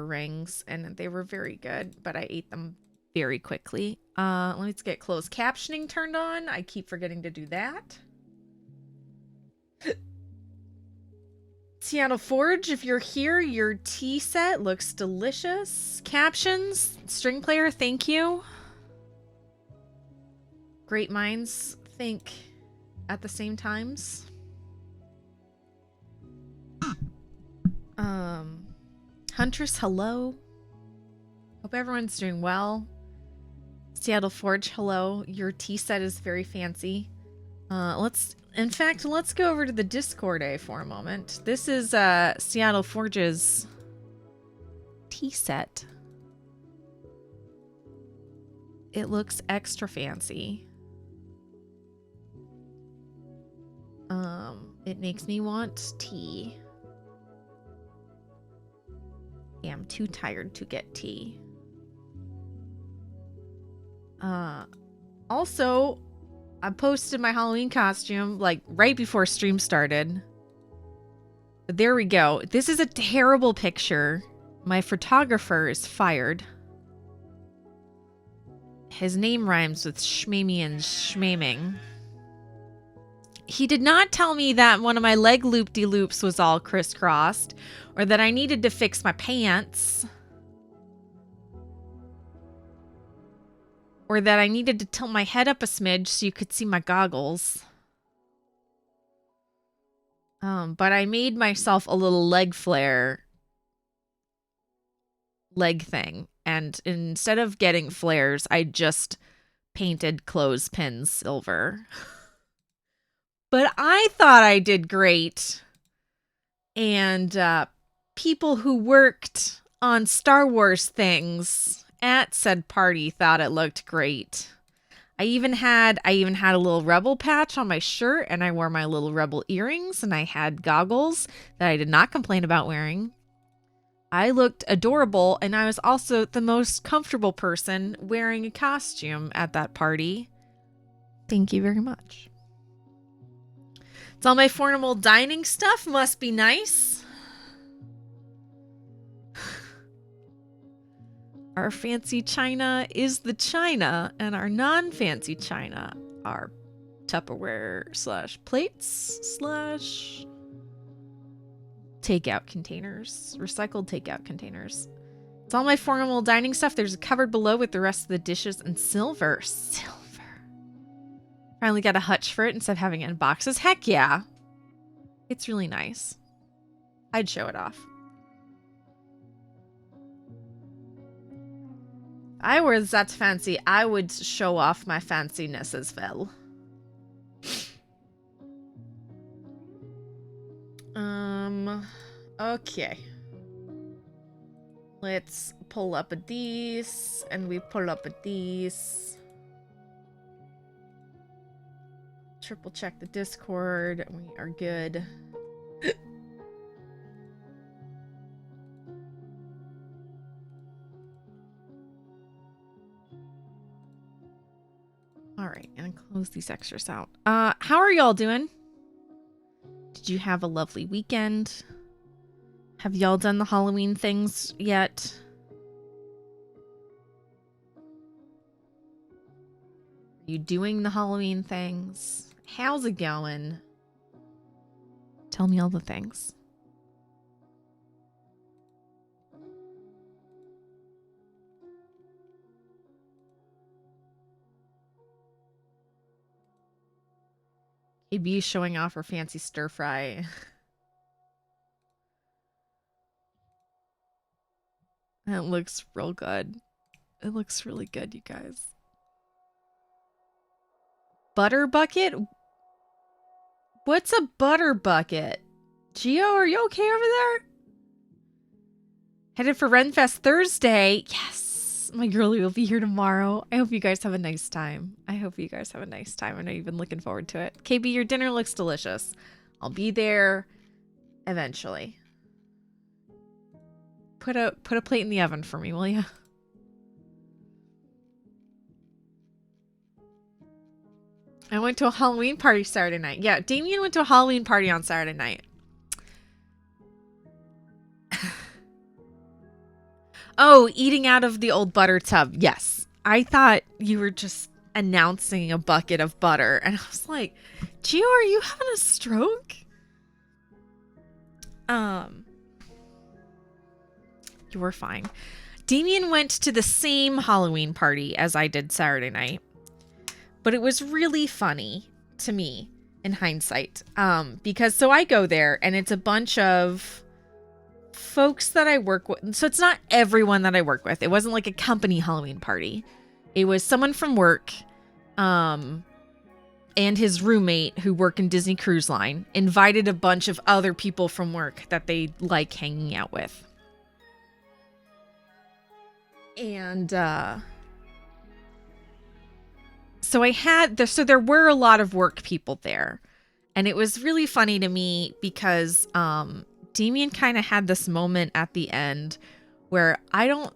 rings, and they were very good, but I ate them very quickly. Let's get closed captioning turned on. I keep forgetting to do that. Seattle Forge, if you're here, your tea set looks delicious. Captions, string player, thank you. Great minds think at the same times. Huntress, hello. Hope everyone's doing well. Seattle Forge, hello. Your tea set is very fancy. Let's go over to the Discord for a moment. This is Seattle Forge's tea set. It looks extra fancy. It makes me want tea. Yeah, I'm too tired to get tea. Also, I posted my Halloween costume like right before stream started. But there we go. This is a terrible picture. My photographer is fired. His name rhymes with Shmamy and Shmaming. He did not tell me that one of my leg loop-de-loops was all crisscrossed, or that I needed to fix my pants, or that I needed to tilt my head up a smidge so you could see my goggles. But I made myself a little leg flare leg thing, and instead of getting flares, I just painted clothespins silver. But I thought I did great. And people who worked on Star Wars things at said party thought it looked great. I even had a little rebel patch on my shirt, and I wore my little rebel earrings, and I had goggles that I did not complain about wearing. I looked adorable, and I was also the most comfortable person wearing a costume at that party. Thank you very much. It's all my formal dining stuff. Must be nice. Our fancy china is the china, and our non-fancy china are Tupperware / plates / takeout containers, recycled takeout containers. It's all my formal dining stuff. There's a cupboard below with the rest of the dishes and silver. Finally got a hutch for it instead of having it in boxes. Heck yeah. It's really nice. I'd show it off. I were that fancy, I would show off my fanciness as well. Okay. Let's pull up a these, and we pull up a these. Triple check the Discord. We are good. All right, and close these extras out. How are y'all doing? Did you have a lovely weekend? Have y'all done the Halloween things yet? Are you doing the Halloween things? How's it going? Tell me all the things. AB showing off her fancy stir fry. It looks real good. It looks really good, you guys. Butter bucket? What's a butter bucket? Gio, are you okay over there? Headed for Renfest Thursday. Yes. My girlie will be here tomorrow. I hope you guys have a nice time. I know you've been looking forward to it. KB, your dinner looks delicious. I'll be there eventually. Put a plate in the oven for me, will ya? I went to a Halloween party Saturday night. Yeah, Damien went to a Halloween party on Saturday night. Oh, eating out of the old butter tub. Yes. I thought you were just announcing a bucket of butter. And I was like, Gio, are you having a stroke? You were fine. Damien went to the same Halloween party as I did Saturday night. But it was really funny to me in hindsight. Because so I go there and it's a bunch of folks that I work with. So it's not everyone that I work with. It wasn't like a company Halloween party. It was someone from work, and his roommate who work in Disney Cruise Line invited a bunch of other people from work that they like hanging out with. And so there were a lot of work people there. And it was really funny to me because Damien kind of had this moment at the end where I don't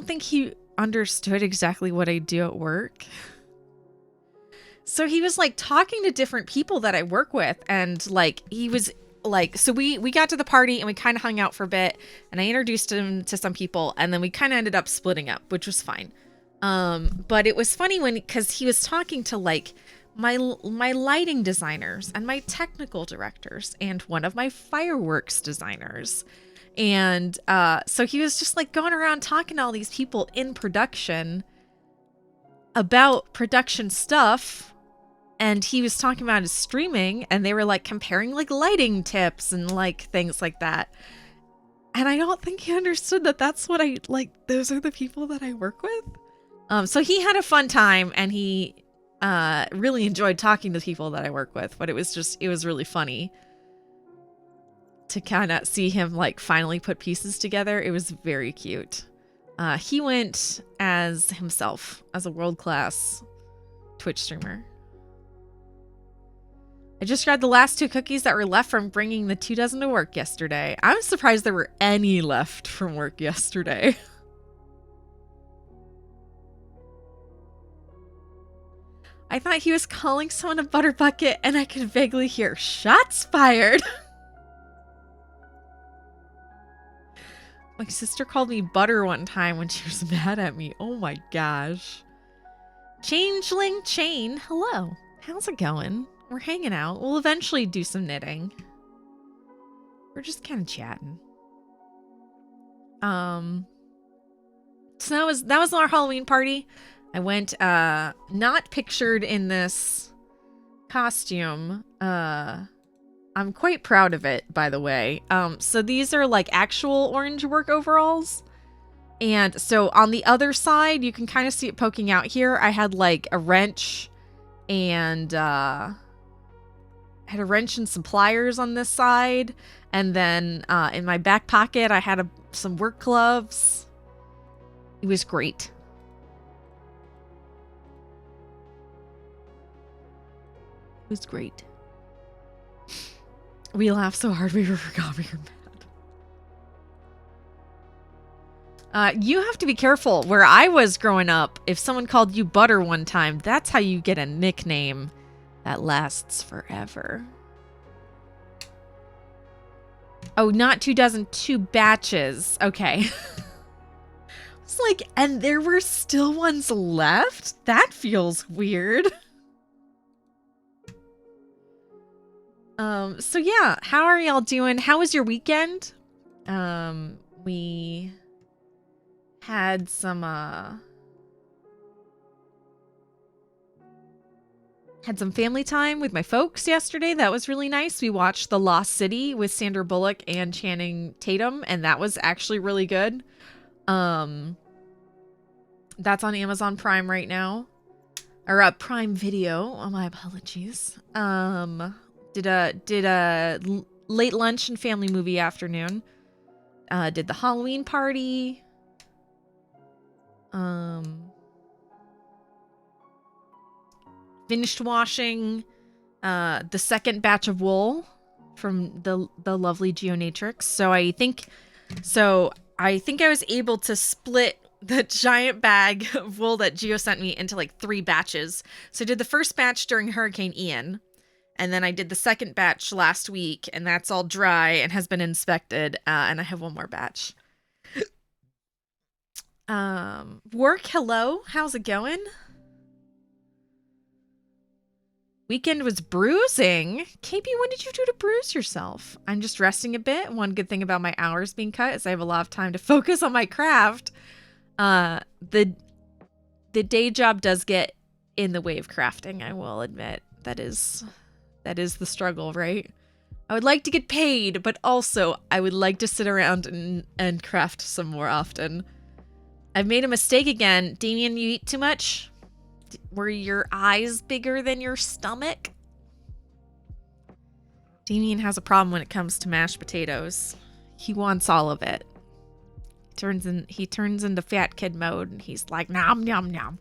think he understood exactly what I do at work. So he was like talking to different people that I work with, and like he was like, so we got to the party and we kind of hung out for a bit, and I introduced him to some people, and then we kind of ended up splitting up, which was fine. But it was funny because he was talking to like my lighting designers and my technical directors and one of my fireworks designers. And so he was just like going around talking to all these people in production about production stuff. And he was talking about his streaming, and they were like comparing like lighting tips and like things like that. And I don't think he understood that that's what I like. Those are the people that I work with. So he had a fun time, and he really enjoyed talking to people that I work with. But it was really funny to kind of see him like finally put pieces together. It was very cute. He went as himself, as a world-class Twitch streamer. I just grabbed the last 2 cookies that were left from bringing the 2 dozen to work yesterday. I'm surprised there were any left from work yesterday. I thought he was calling someone a butter bucket, and I could vaguely hear shots fired. My sister called me butter one time when she was mad at me. Oh my gosh. Changeling Chain, hello. How's it going? We're hanging out. We'll eventually do some knitting. We're just kind of chatting. So that was our Halloween party. I went not pictured in this costume. I'm quite proud of it, by the way. So these are like actual orange work overalls. And so on the other side, you can kind of see it poking out here. I had like a wrench and some pliers on this side. And then in my back pocket, I had some work gloves. It was great. It was great. We laughed so hard we forgot we were mad. You have to be careful. Where I was growing up, if someone called you Butter one time, that's how you get a nickname that lasts forever. Oh, not 2 dozen, 2 batches. Okay. It's like, and there were still ones left? That feels weird. So yeah, how are y'all doing? How was your weekend? We had some family time with my folks yesterday. That was really nice. We watched The Lost City with Sandra Bullock and Channing Tatum, and that was actually really good. That's on Amazon Prime right now, or Prime Video. Oh, my apologies. Did a late lunch and family movie afternoon. Did the Halloween party. Finished washing the second batch of wool from the lovely Geonatrix. So I think I was able to split the giant bag of wool that Geo sent me into like 3 batches. So I did the first batch during Hurricane Ian, and then I did the second batch last week, and that's all dry and has been inspected, and I have one more batch. Work, hello. How's it going? Weekend was bruising. KB, what did you do to bruise yourself? I'm just resting a bit. One good thing about my hours being cut is I have a lot of time to focus on my craft. The day job does get in the way of crafting, I will admit. That is the struggle, right? I would like to get paid, but also I would like to sit around and craft some more often. I've made a mistake again. Damien, you eat too much? Were your eyes bigger than your stomach? Damien has a problem when it comes to mashed potatoes. He wants all of it. He turns into fat kid mode and he's like, nom, nom, nom.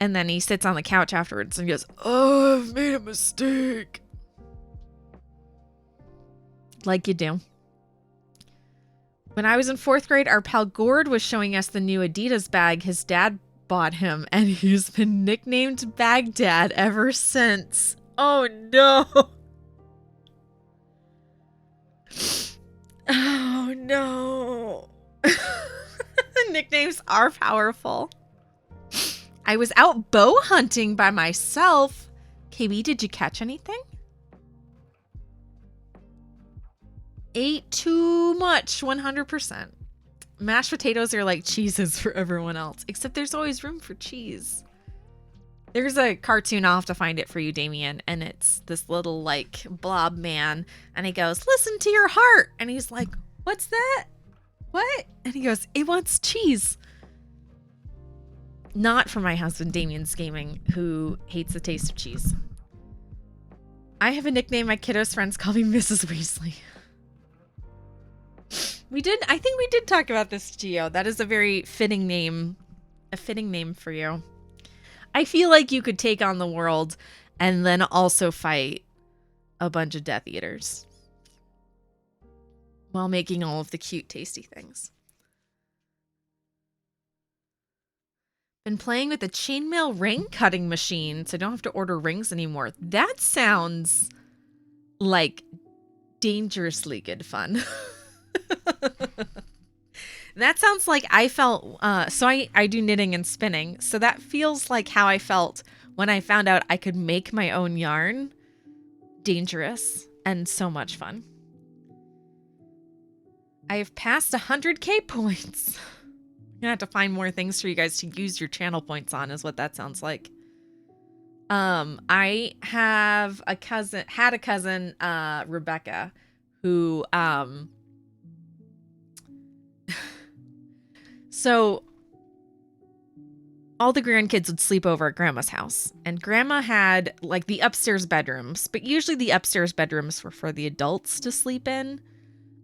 And then he sits on the couch afterwards and goes, oh, I've made a mistake. Like you do. When I was in 4th grade, our pal Gord was showing us the new Adidas bag his dad bought him, and he's been nicknamed Baghdad ever since. Oh no. Oh no. Nicknames are powerful. I was out bow hunting by myself. KB, did you catch anything? Ate too much, 100%. Mashed potatoes are like cheeses for everyone else, except there's always room for cheese. There's a cartoon, I'll have to find it for you, Damien, and it's this little like blob man, and he goes, listen to your heart, and he's like, what's that? What? And he goes, it wants cheese. Not for my husband, Damien's Gaming, who hates the taste of cheese. I have a nickname. My kiddos' friends call me Mrs. Weasley. I think we did talk about this, Gio. That is a very fitting name. A fitting name for you. I feel like you could take on the world and then also fight a bunch of Death Eaters while making all of the cute, tasty things. Been playing with the chainmail ring cutting machine, so I don't have to order rings anymore. That sounds like dangerously good fun. That sounds like I felt, so I do knitting and spinning. So that feels like how I felt when I found out I could make my own yarn. Dangerous and so much fun. I have passed 100k points. I'm gonna have to find more things for you guys to use your channel points on, is what that sounds like. I had a cousin, Rebecca, who, so all the grandkids would sleep over at Grandma's house, and Grandma had like the upstairs bedrooms, but usually the upstairs bedrooms were for the adults to sleep in.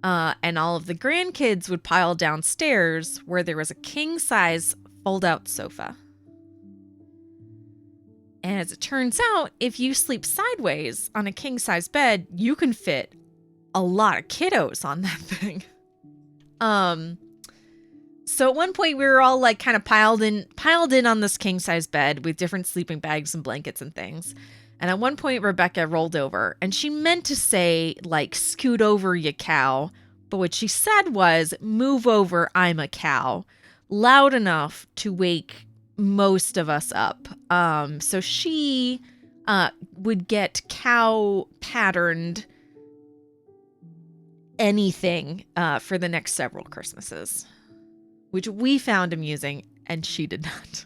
And all of the grandkids would pile downstairs where there was a king-size fold-out sofa. And as it turns out, if you sleep sideways on a king-size bed, you can fit a lot of kiddos on that thing. So at one point we were all like kind of piled in on this king-size bed with different sleeping bags and blankets and things. And at one point Rebecca rolled over and she meant to say like, scoot over, you cow. But what she said was, move over, I'm a cow. Loud enough to wake most of us up. So she would get cow patterned anything for the next several Christmases, which we found amusing, and she did not.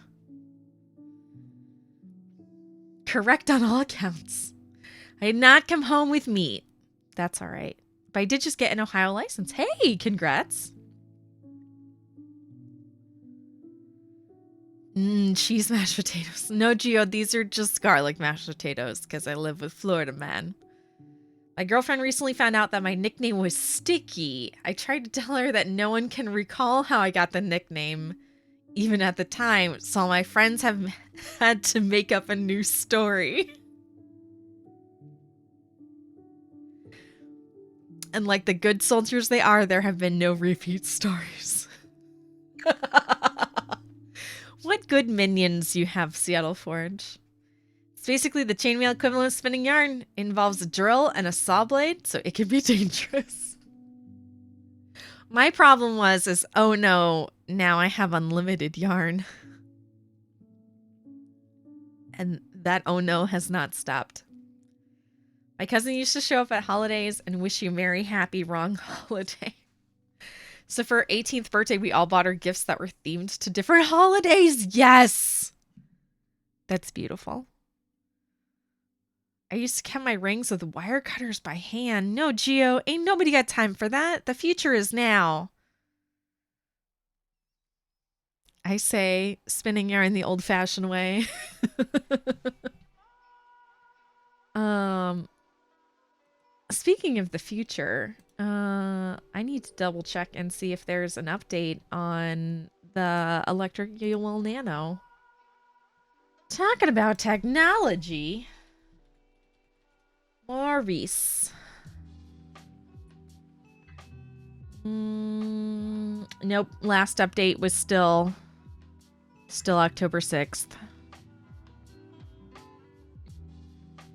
Correct on all accounts. I did not come home with meat. That's all right. But I did just get an Ohio license. Hey, congrats. Cheese mashed potatoes. No, Gio, these are just garlic mashed potatoes because I live with Florida man. My girlfriend recently found out that my nickname was Sticky. I tried to tell her that no one can recall how I got the nickname, even at the time, so my friends have had to make up a new story. And like the good soldiers they are, there have been no repeat stories. What good minions you have, Seattle Forge. It's basically the chainmail equivalent of spinning yarn. It involves a drill and a saw blade, so it can be dangerous. My problem is, oh no, now I have unlimited yarn. And that oh no has not stopped. My cousin used to show up at holidays and wish you merry, happy, wrong holiday. So for her 18th birthday, we all bought her gifts that were themed to different holidays. Yes! That's beautiful. I used to cut my rings with wire cutters by hand. No, Gio, ain't nobody got time for that. The future is now. I say spinning yarn the old-fashioned way. Speaking of the future, I need to double check and see if there's an update on the Electric UL Nano. Talking about technology. Maurice. Nope. Last update was still October 6th.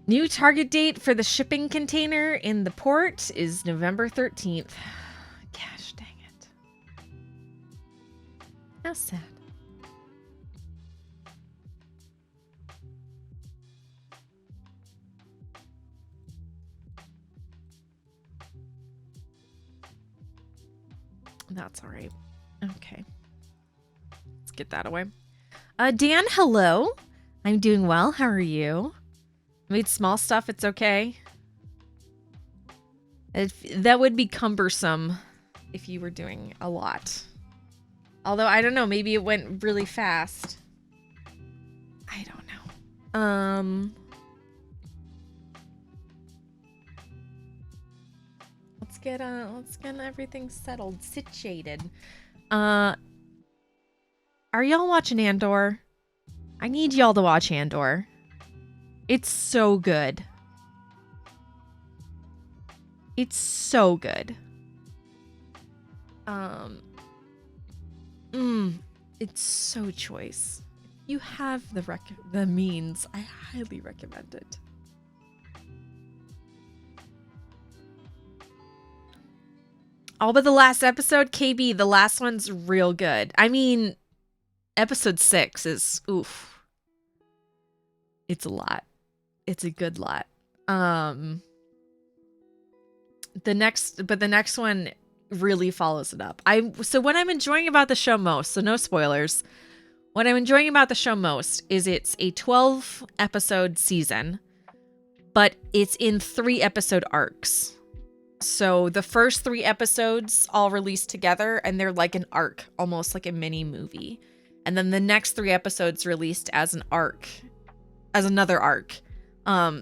New target date for the shipping container in the port is November 13th. Gosh dang it. How sad. That's all right. Okay. Let's get that away. Dan, hello. I'm doing well. How are you? Made small stuff. It's okay. That would be cumbersome if you were doing a lot. Although, I don't know. Maybe it went really fast. I don't know. Let's get everything settled, situated. Are y'all watching Andor? I need y'all to watch Andor. It's so good. It's so good. It's so choice. If you have the means, I highly recommend it. All but the last episode, KB, the last one's real good. I mean, episode 6 is oof. It's a lot. It's a good lot. The next one really follows it up. So what I'm enjoying about the show most, so no spoilers. What I'm enjoying about the show most is it's a 12 episode season, but it's in 3 episode arcs. So the first 3 episodes all released together and they're like an arc, almost like a mini movie. And then the next 3 episodes released as an arc, as another arc.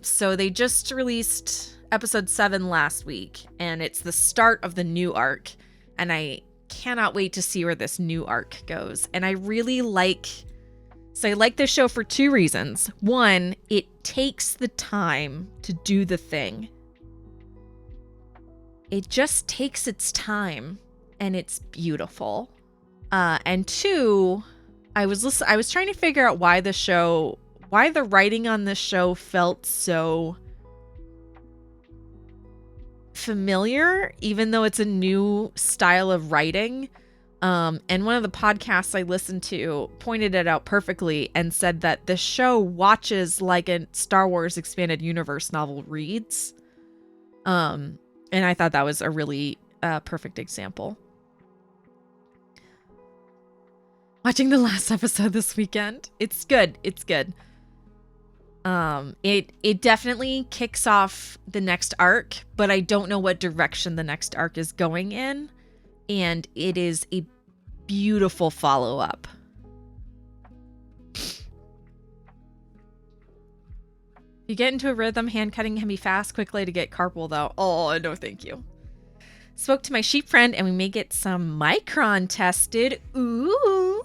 So they just released episode 7 last week, and it's the start of the new arc, and I cannot wait to see where this new arc goes. And I really like this show for 2 reasons. One, it takes the time to do the thing. It just takes its time, and it's beautiful. And 2, I was trying to figure out why the writing on this show felt so familiar, even though it's a new style of writing. And one of the podcasts I listened to pointed it out perfectly and said that the show watches like a Star Wars Expanded Universe novel reads. And I thought that was a really perfect example. Watching the last episode this weekend. It's good. It's good. It definitely kicks off the next arc, but I don't know what direction the next arc is going in, and it is a beautiful follow-up. If you get into a rhythm, hand cutting can be fast, quickly to get carpal though. Oh, no thank you. Spoke to my sheep friend and we may get some micron tested. Ooh.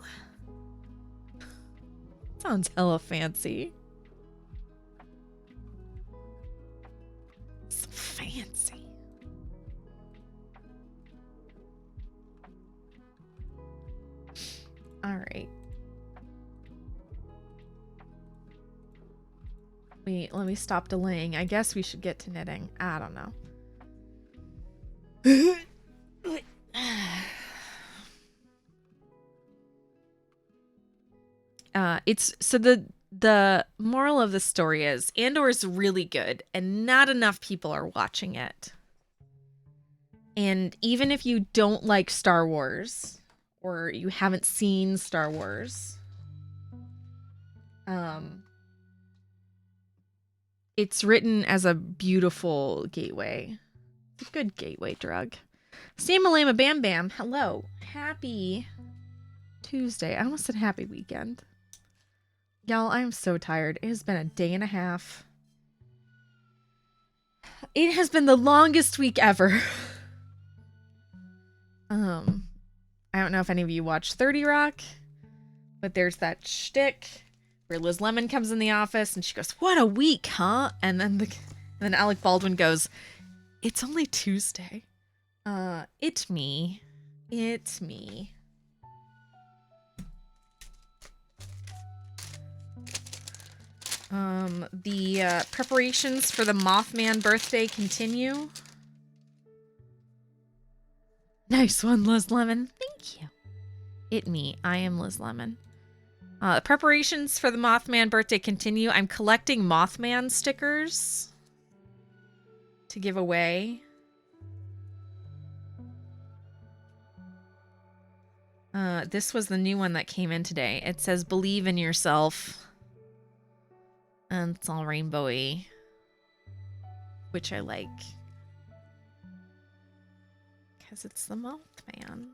Sounds hella fancy. Fancy. All right. Wait, let me stop delaying. I guess we should get to knitting. I don't know. It's so the moral of the story is Andor is really good and not enough people are watching it. And even if you don't like Star Wars or you haven't seen Star Wars, it's written as a beautiful gateway. It's a good gateway drug. Samalama Bam Bam, hello. Happy Tuesday. I almost said happy weekend. Y'all, I am so tired. It has been a day and a half. It has been the longest week ever. I don't know if any of you watch 30 Rock, but there's that shtick where Liz Lemon comes in the office and she goes, "What a week, huh?" And then Alec Baldwin goes, "It's only Tuesday." It's me. It's me. The preparations for the Mothman birthday continue. Nice one, Liz Lemon. Thank you. It me. I am Liz Lemon. Preparations for the Mothman birthday continue. I'm collecting Mothman stickers to give away. This was the new one that came in today. It says, "Believe in yourself." And it's all rainbowy, which I like. Because it's the Mothman.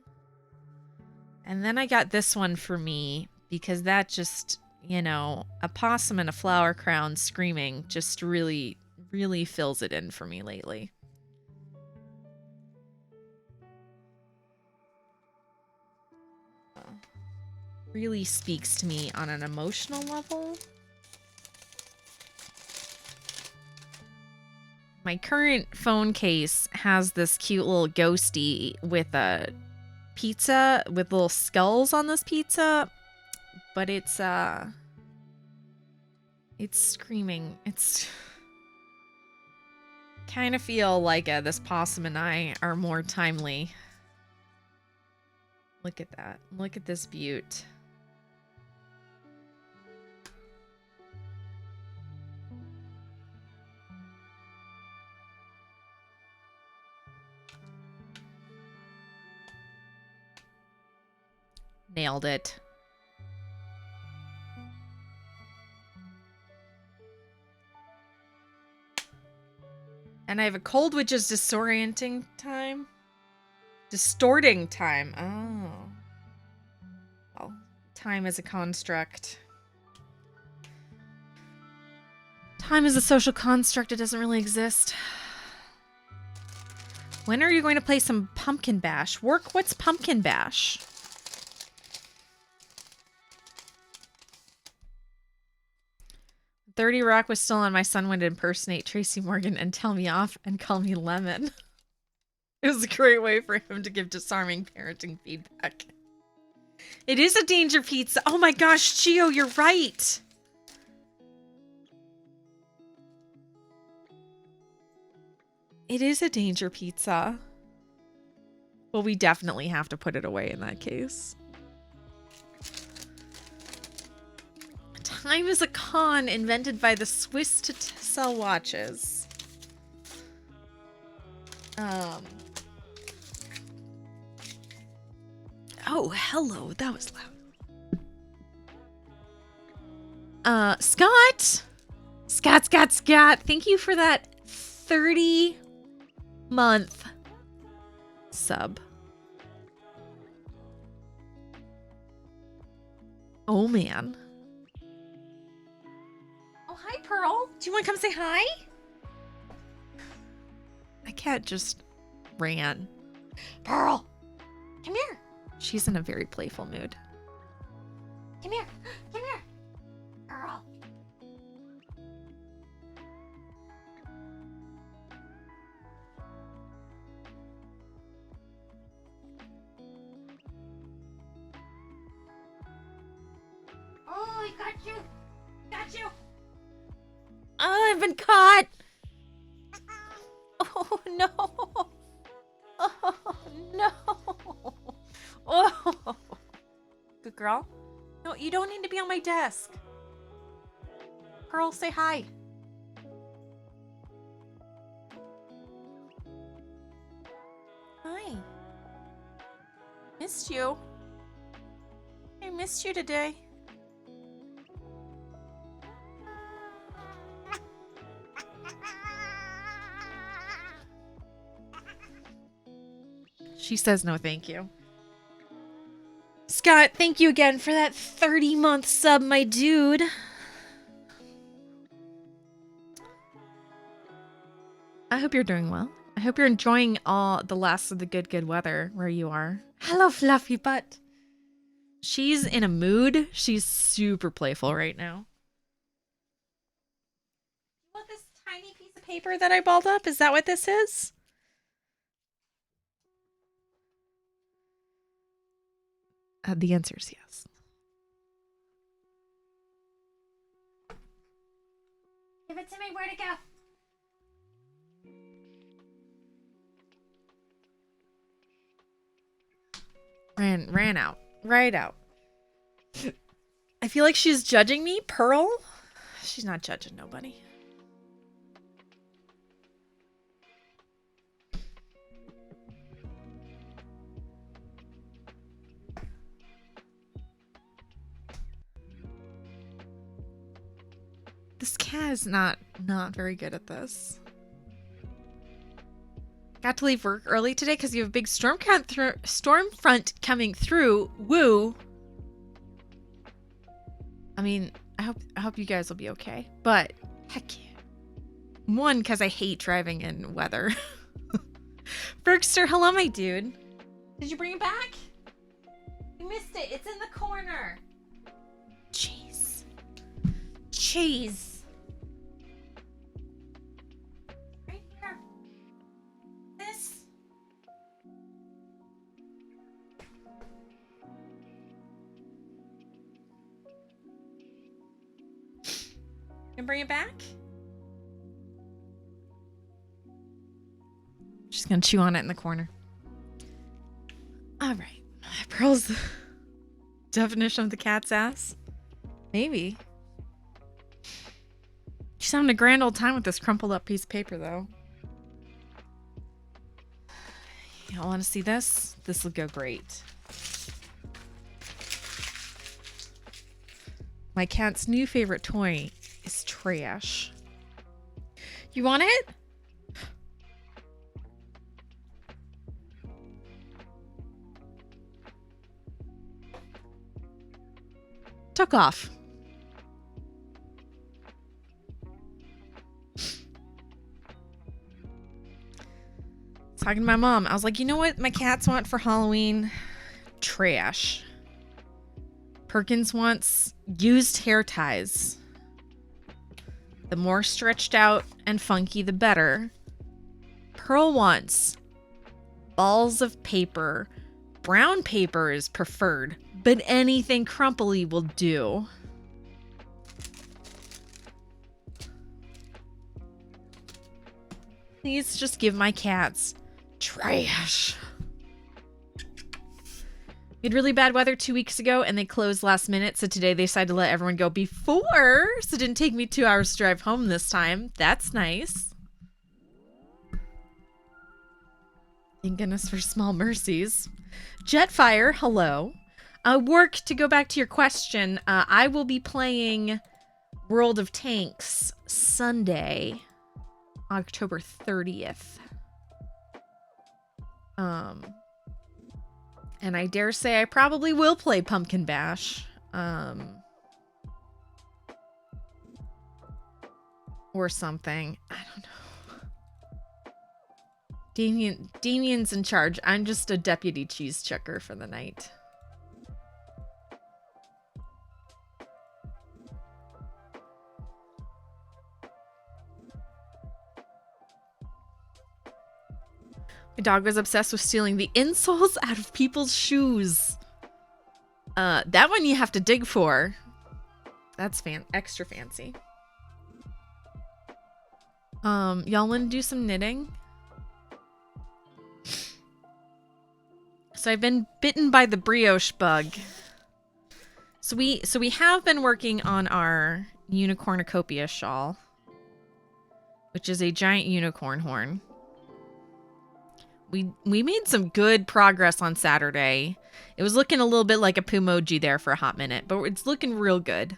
And then I got this one for me, because that just, you know, a possum and a flower crown screaming just really, really fills it in for me lately. Really speaks to me on an emotional level. My current phone case has this cute little ghosty with a pizza with little skulls on this pizza, but it's screaming. It's kind of feel like this possum and I are more timely. Look at that. Look at this beaut. Nailed it. And I have a cold, which is disorienting time. Distorting time. Oh. Well, time is a construct. Time is a social construct. It doesn't really exist. When are you going to play some Pumpkin Bash? Work, what's Pumpkin Bash? "30 Rock was still on. My son would impersonate Tracy Morgan and tell me off and call me Lemon." It was a great way for him to give disarming parenting feedback. It is a danger pizza. Oh my gosh, Gio, you're right. It is a danger pizza. Well, we definitely have to put it away in that case. Time is a con invented by the Swiss to sell watches. Oh, hello. That was loud. Scott! Scott. Thank you for that 30-month sub. Oh, man. Oh, hi, Pearl. Do you want to come say hi? My cat just ran. Pearl, come here. She's in a very playful mood. Come here. Come here. Pearl. Oh, I got you. Got you. Oh, I've been caught. Oh, no. Oh, no. Oh. Good girl. No, you don't need to be on my desk. Pearl, say hi. Hi. Missed you. I missed you today. She says no thank you. Scott, thank you again for that 30-month sub, my dude. I hope you're doing well. I hope you're enjoying all the last of the good weather where you are. Hello, Fluffy Butt. She's in a mood. She's super playful right now. You want this tiny piece of paper that I balled up? Is that what this is? The answer is yes. Give it to me. Where'd it go? Ran out. Right out. I feel like she's judging me, Pearl. She's not judging nobody. This cat is not very good at this. Got to leave work early today because you have a big storm front coming through. Woo. I mean, I hope you guys will be okay. But heck yeah. One, because I hate driving in weather. Bergster, hello, my dude. Did you bring it back? You missed it. It's in the corner. Jeez. Jeez. And bring it back? She's gonna chew on it in the corner. All right. Pearl's definition of the cat's ass? Maybe. She's having a grand old time with this crumpled up piece of paper, though. You don't want to see this? This will go great. My cat's new favorite toy is trash. You want it? Took off. Talking to my mom. I was like, you know what my cats want for Halloween? Trash. Perkins wants used hair ties. The more stretched out and funky, the better. Pearl wants balls of paper. Brown paper is preferred, but anything crumply will do. Please just give my cats trash. We had really bad weather 2 weeks ago and they closed last minute, so today they decided to let everyone go before, so it didn't take me 2 hours to drive home this time. That's nice. Thank goodness for small mercies. Jetfire, hello. Work, to go back to your question, I will be playing World of Tanks Sunday, October 30th. And I dare say I probably will play Pumpkin Bash. Or something. I don't know. Damien's in charge. I'm just a deputy cheese checker for the night. My dog was obsessed with stealing the insoles out of people's shoes. That one you have to dig for. That's extra fancy. Y'all want to do some knitting? So I've been bitten by the brioche bug. So we have been working on our Unicornucopia shawl, which is a giant unicorn horn. We made some good progress on Saturday. It was looking a little bit like a Pumoji there for a hot minute, but it's looking real good.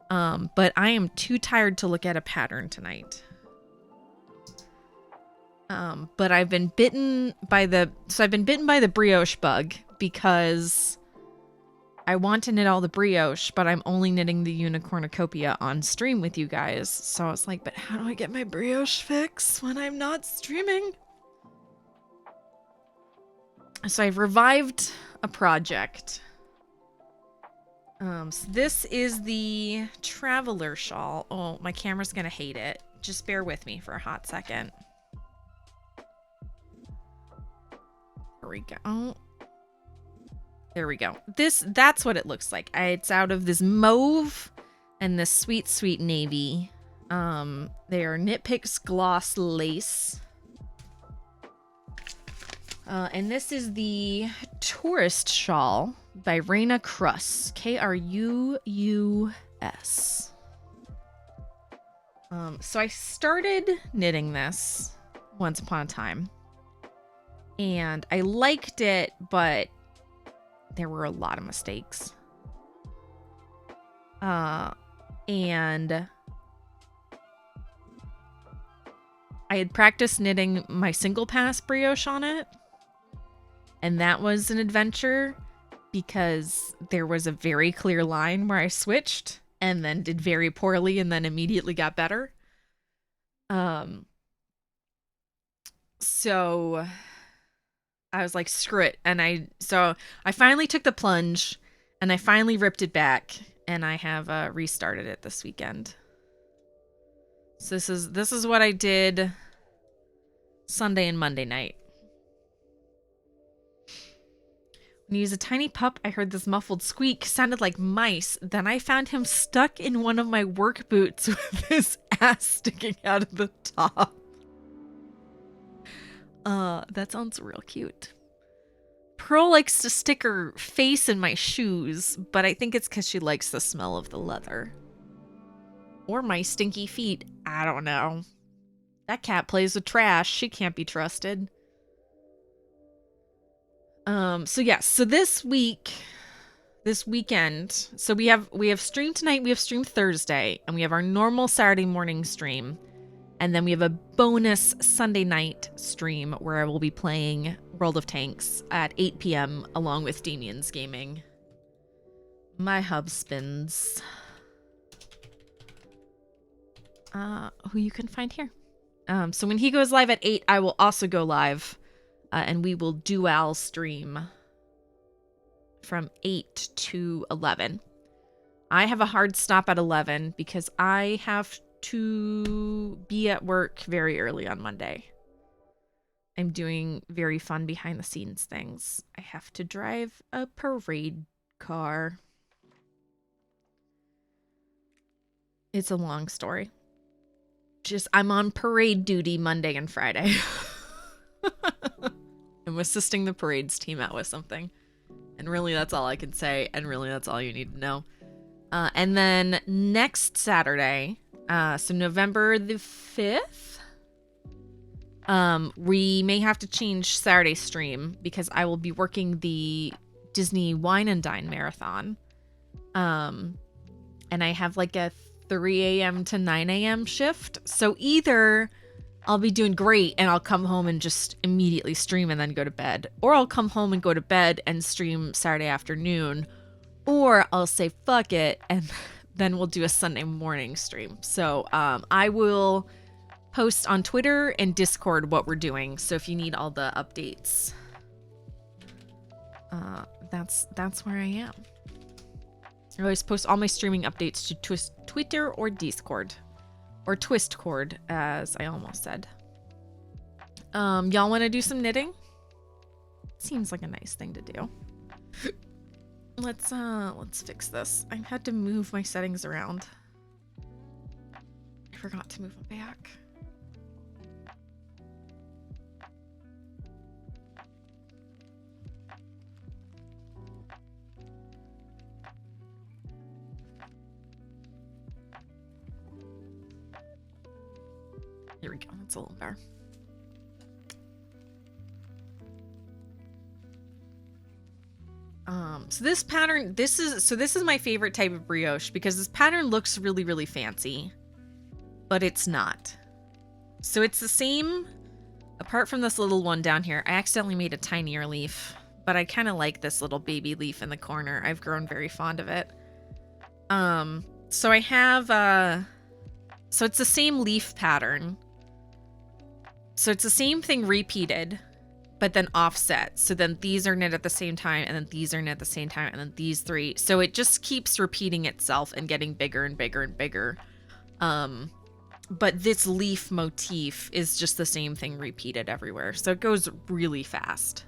But I am too tired to look at a pattern tonight. But I've been bitten by the brioche bug because I want to knit all the brioche, but I'm only knitting the Unicornucopia on stream with you guys. So I was like, but how do I get my brioche fix when I'm not streaming? So I've revived a project. So this is the Traveler shawl. Oh, my camera's gonna hate it. Just bear with me for a hot second. There we go. There we go. That's what it looks like. It's out of this mauve and this sweet, sweet navy. They are Knit Picks gloss lace. And this is the Tourist Shawl by Raina Kruss. K-R-U-U-S. So I started knitting this once upon a time. And I liked it, but there were a lot of mistakes. And I had practiced knitting my single pass brioche on it. And that was an adventure because there was a very clear line where I switched and then did very poorly and then immediately got better. So I was like, screw it. And I finally took the plunge and I finally ripped it back and I have restarted it this weekend. So this is what I did Sunday and Monday night. When you use a tiny pup, I heard this muffled squeak, sounded like mice. Then I found him stuck in one of my work boots with his ass sticking out of the top. That sounds real cute. Pearl likes to stick her face in my shoes, but I think it's because she likes the smell of the leather. Or my stinky feet. I don't know. That cat plays with trash. She can't be trusted. So this weekend, so we have stream tonight, we have stream Thursday, and we have our normal Saturday morning stream. And then we have a bonus Sunday night stream where I will be playing World of Tanks at 8 p.m. along with Damien's Gaming. My hub spins. Who you can find here. So when he goes live at 8, I will also go live. And we will dual stream from 8 to 11. I have a hard stop at 11 because I have to be at work very early on Monday. I'm doing very fun behind the scenes things. I have to drive a parade car. It's a long story. I'm on parade duty Monday and Friday. I'm assisting the parades team out with something. And really, that's all I can say. And really, that's all you need to know. And then next Saturday, so November the 5th, we may have to change Saturday stream because I will be working the Disney Wine and Dine Marathon. And I have like a 3 a.m. to 9 a.m. shift. So either I'll be doing great and I'll come home and just immediately stream and then go to bed. Or I'll come home and go to bed and stream Saturday afternoon. Or I'll say fuck it and then we'll do a Sunday morning stream. So I will post on Twitter and Discord what we're doing. So if you need all the updates, that's where I am. I always post all my streaming updates to Twitter or Discord. Or Twistcord, as I almost said. Y'all want to do some knitting? Seems like a nice thing to do. Let's fix this. I had to move my settings around. I forgot to move them back. Here we go. That's a little better. So this pattern, this is my favorite type of brioche because this pattern looks really, really fancy, but it's not. So it's the same, apart from this little one down here. I accidentally made a tinier leaf, but I kind of like this little baby leaf in the corner. I've grown very fond of it. So I have, so it's the same leaf pattern. So it's the same thing repeated, but then offset. So then these are knit at the same time, and then these are knit at the same time, and then these three. So it just keeps repeating itself and getting bigger and bigger and bigger. But this leaf motif is just the same thing repeated everywhere. So it goes really fast.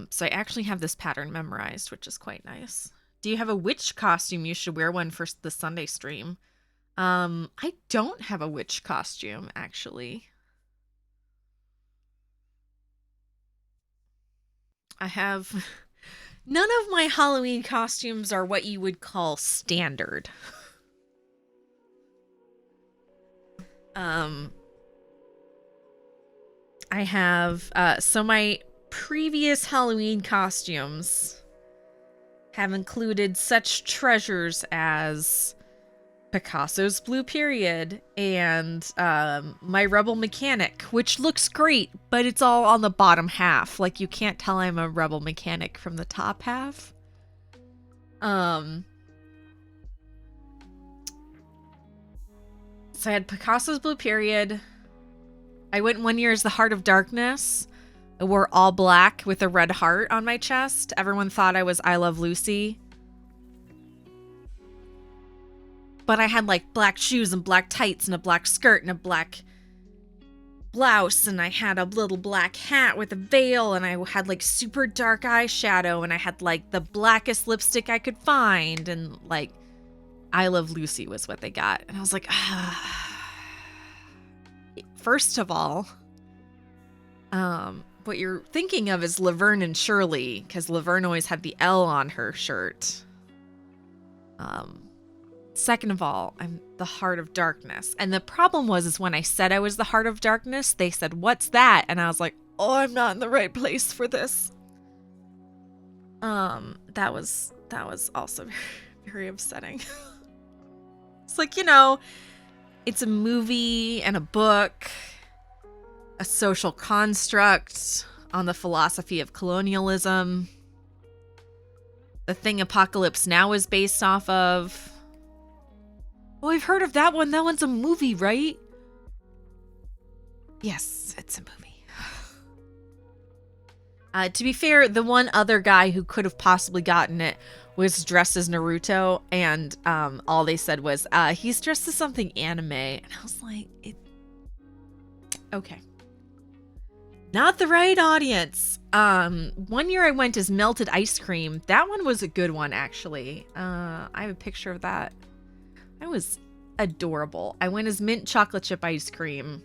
So I actually have this pattern memorized, which is quite nice. Do you have a witch costume? You should wear one for the Sunday stream. I don't have a witch costume, actually. I have... None of my Halloween costumes are what you would call standard. I have... so my previous Halloween costumes have included such treasures as Picasso's Blue Period and my Rebel Mechanic, which looks great, but it's all on the bottom half. Like, you can't tell I'm a Rebel Mechanic from the top half. So I had Picasso's Blue Period. I went one year as the Heart of Darkness. I wore all black with a red heart on my chest. Everyone thought I was I Love Lucy. But I had like black shoes and black tights and a black skirt and a black blouse, and I had a little black hat with a veil, and I had like super dark eyeshadow, and I had like the blackest lipstick I could find, and like I Love Lucy was what they got. And I was like, First of all, what you're thinking of is Laverne and Shirley, because Laverne always had the L on her shirt. Second of all, I'm the Heart of Darkness. And the problem was when I said I was the Heart of Darkness, they said, "What's that?" And I was like, "Oh, I'm not in the right place for this." That was also very upsetting. It's like, you know, it's a movie and a book, a social construct on the philosophy of colonialism. The thing Apocalypse Now is based off of. Oh, I've heard of that one. That one's a movie, right? Yes, it's a movie. To be fair, the one other guy who could have possibly gotten it was dressed as Naruto, and all they said was, he's dressed as something anime. And I was like, okay. Not the right audience. One year I went as Melted Ice Cream. That one was a good one, actually. I have a picture of that. I was adorable. I went as Mint Chocolate Chip Ice Cream.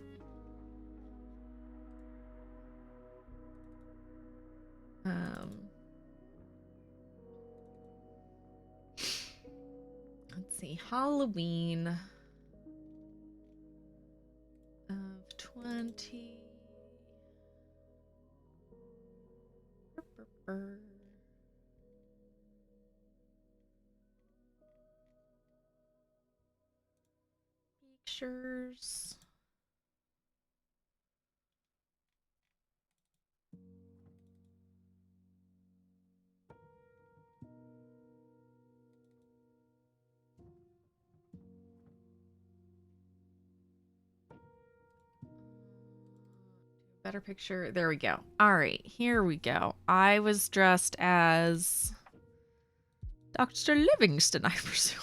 Let's see. Halloween of 20. Pictures. Better picture. There we go. All right, here we go. I was dressed as Dr. Livingston, I presume.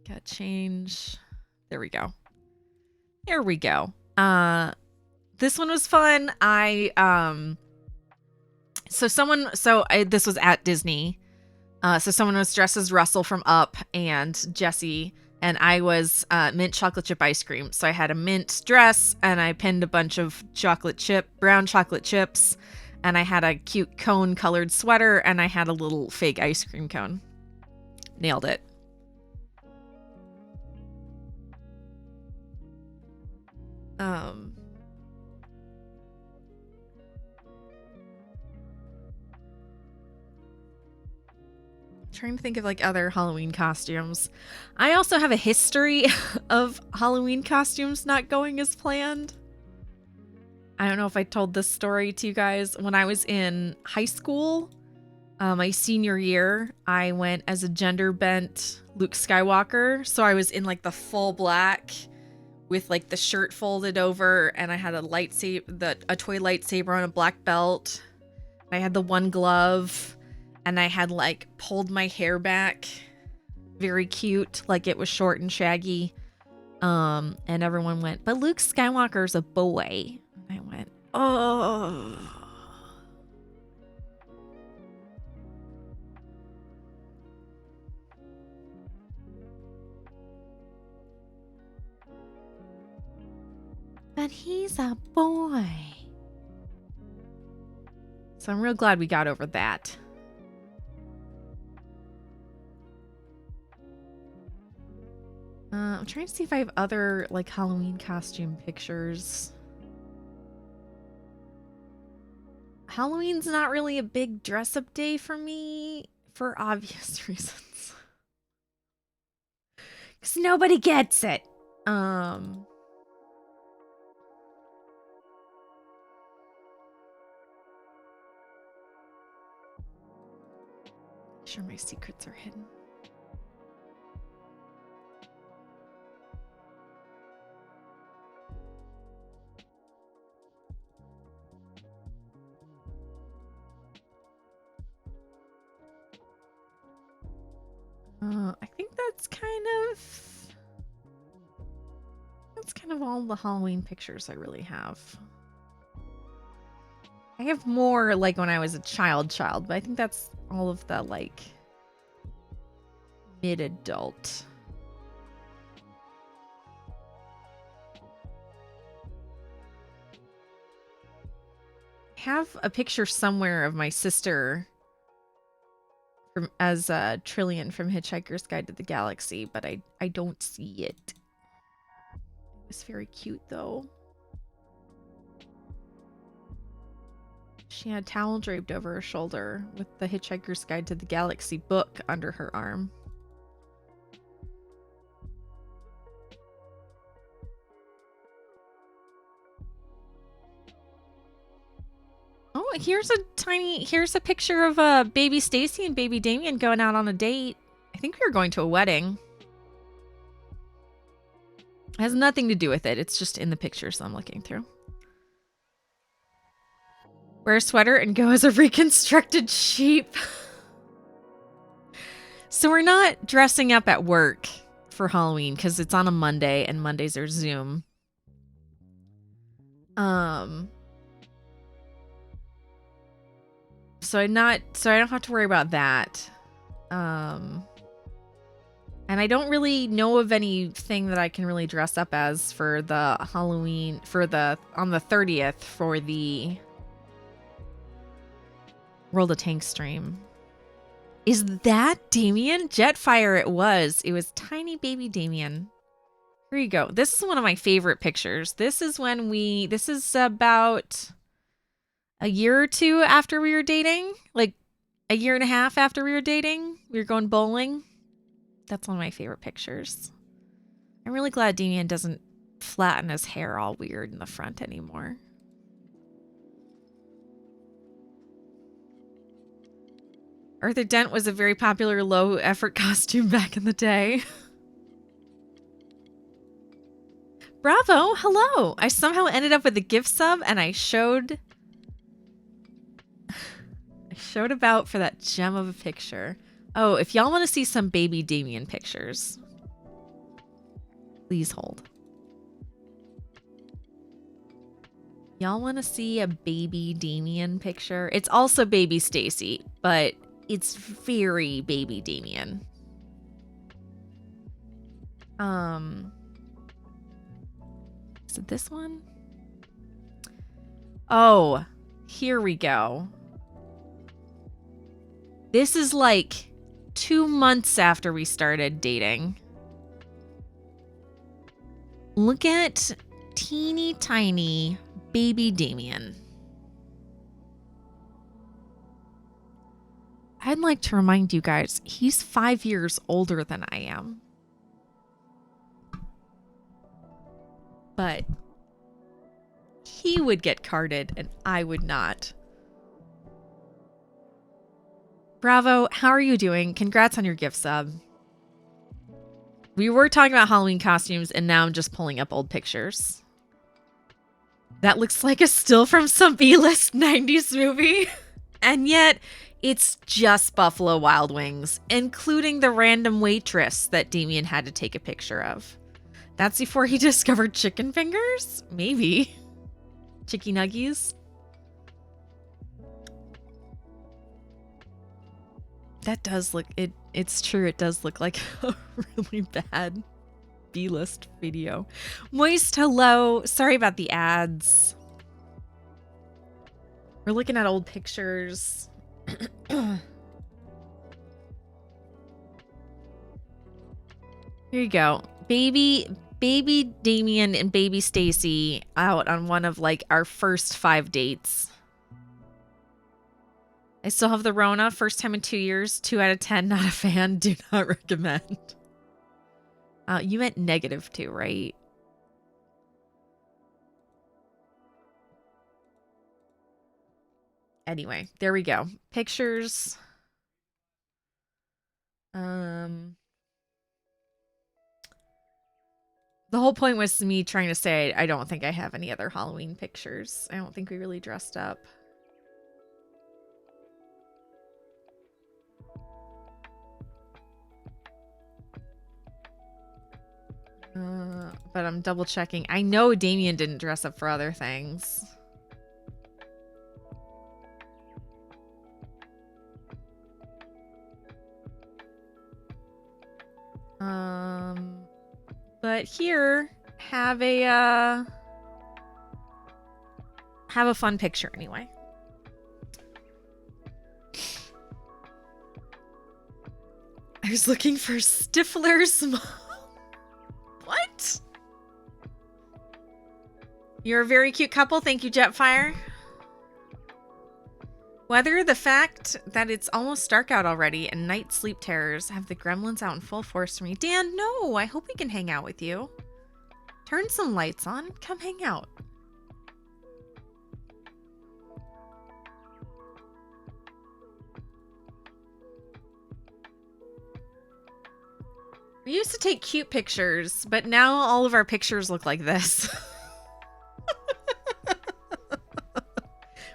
Got change. There we go. There we go. This one was fun. This was at Disney. So someone was dressed as Russell from Up and Jessie, and I was mint chocolate chip ice cream. So I had a mint dress, and I pinned a bunch of brown chocolate chips, and I had a cute cone colored sweater, and I had a little fake ice cream cone. Nailed it. Trying to think of like other Halloween costumes. I also have a history of Halloween costumes not going as planned. I don't know if I told this story to you guys. When I was in high school, my senior year, I went as a gender bent Luke Skywalker. So I was in like the full black with like the shirt folded over, and I had a toy lightsaber on a black belt. I had the one glove, and I had like pulled my hair back, very cute, like it was short and shaggy. And everyone went, "But Luke Skywalker's a boy." I went, "Oh." But he's a boy. So I'm real glad we got over that. I'm trying to see if I have other like Halloween costume pictures. Halloween's not really a big dress up day for me for obvious reasons. Because nobody gets it. Sure, my secrets are hidden. I think that's kind of all the Halloween pictures I really have. I have more like when I was a child, but I think that's all of the like mid-adult. I have a picture somewhere of my sister as Trillian from Hitchhiker's Guide to the Galaxy, but I don't see it. It was very cute though. She had a towel draped over her shoulder with the Hitchhiker's Guide to the Galaxy book under her arm. Oh, here's a picture of baby Stacy and baby Damien going out on a date. I think we were going to a wedding. It has nothing to do with it. It's just in the pictures I'm looking through. Wear a sweater and go as a reconstructed sheep. So we're not dressing up at work for Halloween because it's on a Monday and Mondays are Zoom. So I don't have to worry about that. And I don't really know of anything that I can really dress up as for the Halloween on the 30th for the World of Tanks stream. Is that Damien? Jetfire it was. It was tiny baby Damien. Here you go. This is one of my favorite pictures. This is about a year or two after we were dating. Like a year and a half after we were dating. We were going bowling. That's one of my favorite pictures. I'm really glad Damien doesn't flatten his hair all weird in the front anymore. Arthur Dent was a very popular low-effort costume back in the day. Bravo, hello. I somehow ended up with a gift sub, and I showed about for that gem of a picture. Oh, if y'all want to see some baby Damien pictures, please hold. Y'all want to see a baby Damien picture? It's also baby Stacy, but it's very baby Damien. Is it this one? Oh, here we go. This is like 2 months after we started dating. Look at teeny tiny baby Damien. I'd like to remind you guys, he's 5 years older than I am. But he would get carded and I would not. Bravo, how are you doing? Congrats on your gift sub. We were talking about Halloween costumes and now I'm just pulling up old pictures. That looks like a still from some B-list 90s movie. And yet, it's just Buffalo Wild Wings, including the random waitress that Damien had to take a picture of. That's before he discovered chicken fingers? Maybe. Chicky nuggies? That does look, it's true, it does look like a really bad B-list video. Moist, hello. Sorry about the ads. We're looking at old pictures. Here you go. Baby Damien and baby Stacy out on one of like our first 5 dates. I still have the Rona. First time in 2 years. 2 out of 10. Not a fan. Do not recommend. You meant -2, right? Anyway, there we go. Pictures. The whole point was me trying to say I don't think I have any other Halloween pictures. I don't think we really dressed up. But I'm double checking. I know Damien didn't dress up for other things. But here, have a fun picture anyway. I was looking for Stifler's mom. What? You're a very cute couple. Thank you, Jetfire. Whether the fact that it's almost dark out already and night sleep terrors have the gremlins out in full force for me. Dan, no, I hope we can hang out with you. Turn some lights on. Come hang out. We used to take cute pictures, but now all of our pictures look like this.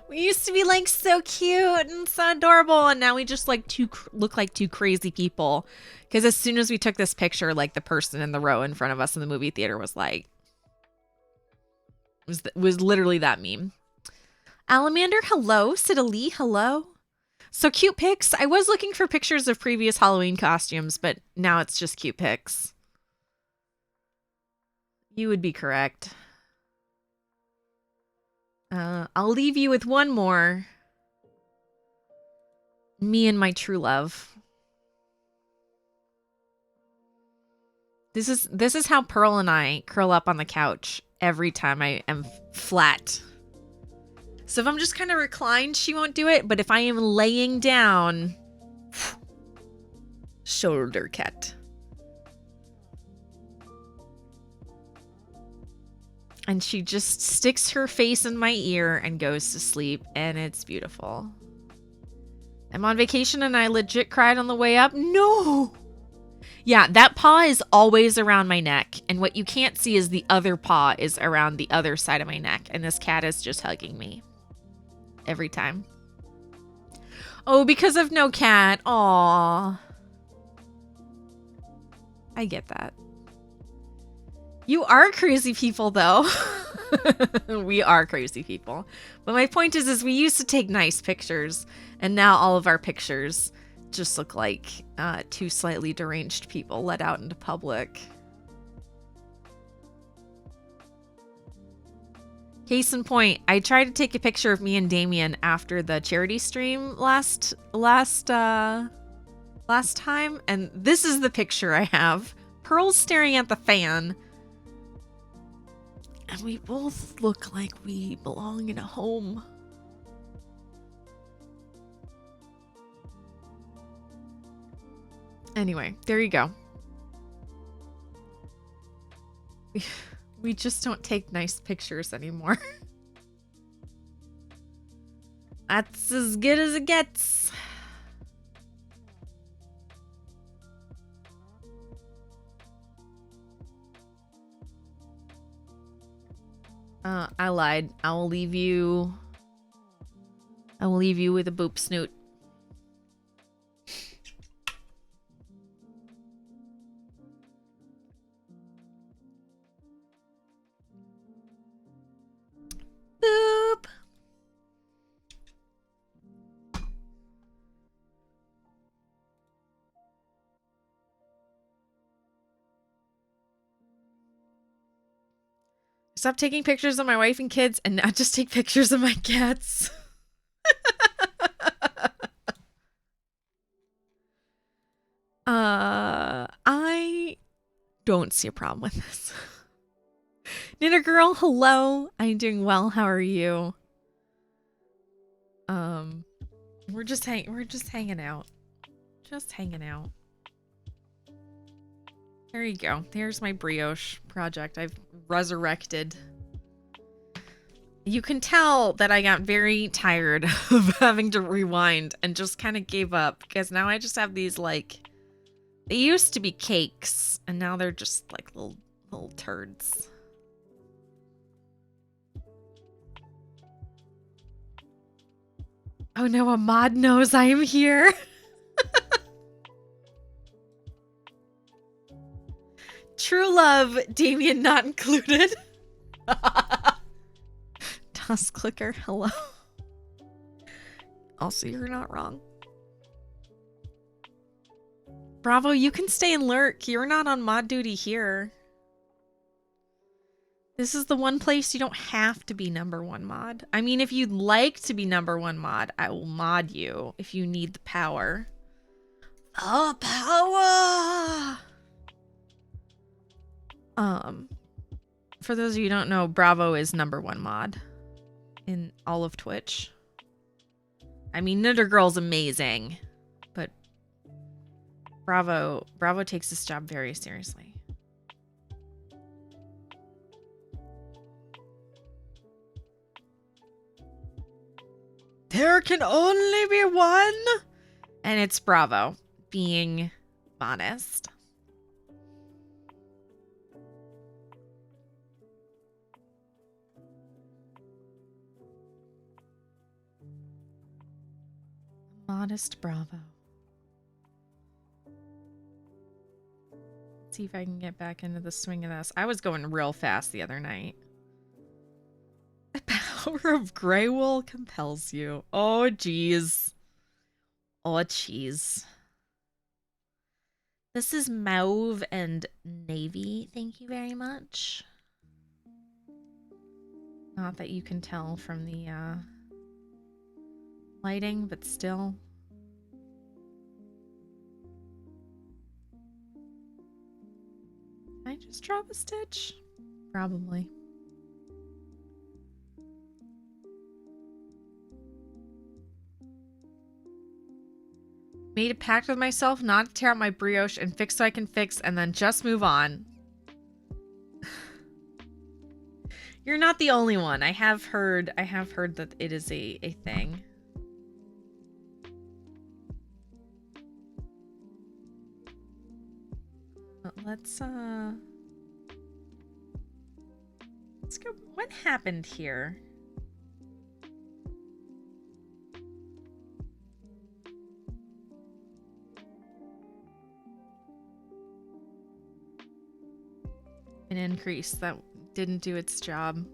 We used to be like so cute and so adorable, and now we just like look like two crazy people. Because as soon as we took this picture, like the person in the row in front of us in the movie theater was like, was literally that meme. Alamander, hello. Sidali, hello. So cute pics. I was looking for pictures of previous Halloween costumes, but now it's just cute pics. You would be correct. I'll leave you with one more. Me and my true love. This is how Pearl and I curl up on the couch every time I am flat. So if I'm just kind of reclined, she won't do it. But if I am laying down, shoulder cat. And she just sticks her face in my ear and goes to sleep. And it's beautiful. I'm on vacation and I legit cried on the way up. No! Yeah, that paw is always around my neck. And what you can't see is the other paw is around the other side of my neck. And this cat is just hugging me. Every time. Oh, because of no cat. Aww. I get that. You are crazy people, though. We are crazy people. But my point is we used to take nice pictures. And now all of our pictures just look like two slightly deranged people let out into public. Case in point, I tried to take a picture of me and Damien after the charity stream last last time, and this is the picture I have. Pearl's staring at the fan. And we both look like we belong in a home. Anyway, there you go. We just don't take nice pictures anymore. That's as good as it gets. I lied. I will leave you with a boop snoot. Boop. Stop taking pictures of my wife and kids and not just take pictures of my cats. I don't see a problem with this. Knitter girl, hello. I'm doing well. How are you? We're just hanging out. Just hanging out. There you go. There's my brioche project I've resurrected. You can tell that I got very tired of having to rewind and just kind of gave up because now I just have these like, they used to be cakes and now they're just like little turds. Oh no, a mod knows I am here. True love, Damien not included. Toss clicker, hello. Also, you're not wrong. Bravo, you can stay and lurk. You're not on mod duty here. This is the one place you don't have to be #1 mod. I mean, if you'd like to be #1 mod, I will mod you if you need the power. Oh, power! For those of you who don't know, Bravo is #1 mod in all of Twitch. I mean, Knitter Girl's amazing, but Bravo takes this job very seriously. There can only be one, and it's Bravo being honest. Modest Bravo. Let's see if I can get back into the swing of this. I was going real fast the other night. The power of Grey Wool compels you. Oh, jeez. Oh, jeez. This is mauve and navy. Thank you very much. Not that you can tell from the lighting, but still. Can I just drop a stitch? Probably. Made a pact with myself not to tear out my brioche and fix so I can fix and then just move on. You're not the only one. I have heard that it is a thing. Let's go. What happened here? An increase that didn't do its job.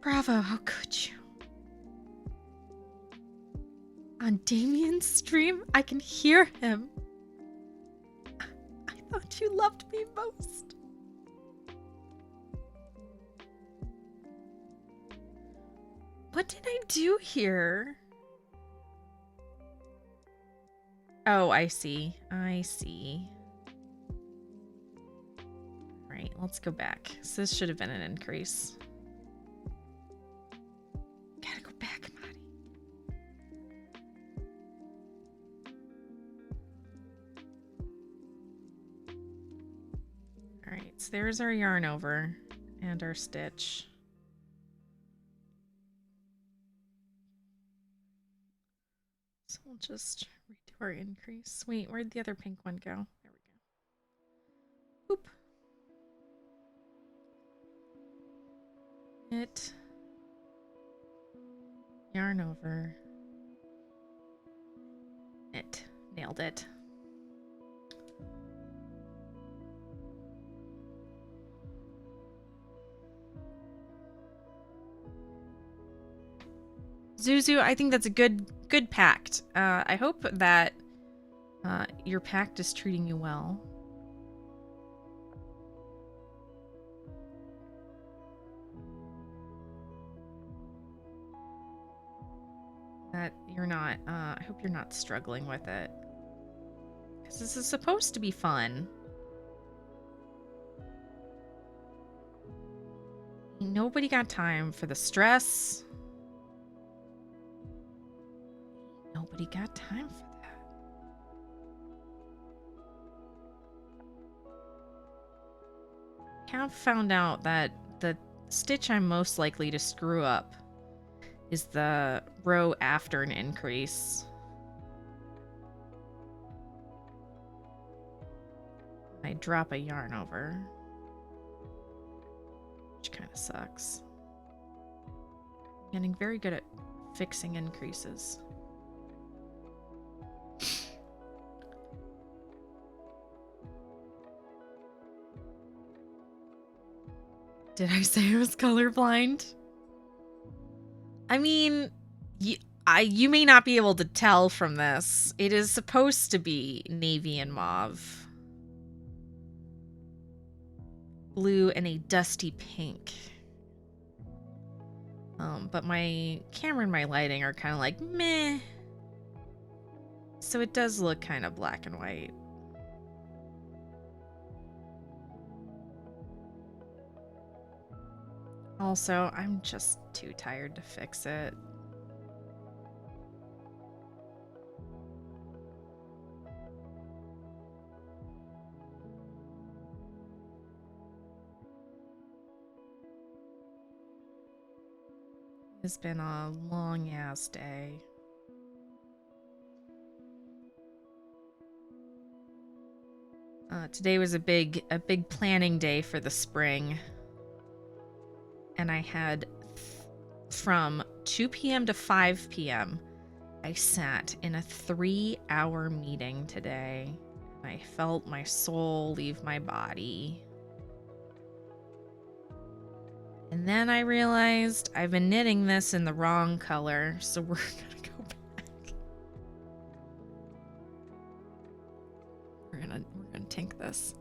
Bravo, how could you? On Damien's stream, I can hear him. I thought you loved me most. What did I do here? Oh, I see. I see. All right, let's go back. So this should have been an increase. Gotta go back, Maddie. All right, so there's our yarn over and our stitch. So we'll just redo our increase. Wait, where'd the other pink one go? There we go. Boop. Knit. Yarn over. Knit. Nailed it. Zuzu, I think that's a good pact. I hope that your pact is treating you well. That you're not, I hope you're not struggling with it. Because this is supposed to be fun. Nobody got time for the stress. Nobody got time for that. I have found out that the stitch I'm most likely to screw up is the row after an increase. I drop a yarn over, which kind of sucks. I'm getting very good at fixing increases. Did I say I was colorblind? I mean, you may not be able to tell from this. It is supposed to be navy and mauve. Blue and a dusty pink. But my camera and my lighting are kind of like meh. So it does look kind of black and white. Also, I'm just too tired to fix it. It's been a long ass day. Today was a big planning day for the spring. And I had from 2 p.m. to 5 p.m. I sat in a 3-hour meeting today. I felt my soul leave my body. And then I realized I've been knitting this in the wrong color, so we're gonna go back. We're gonna tink this.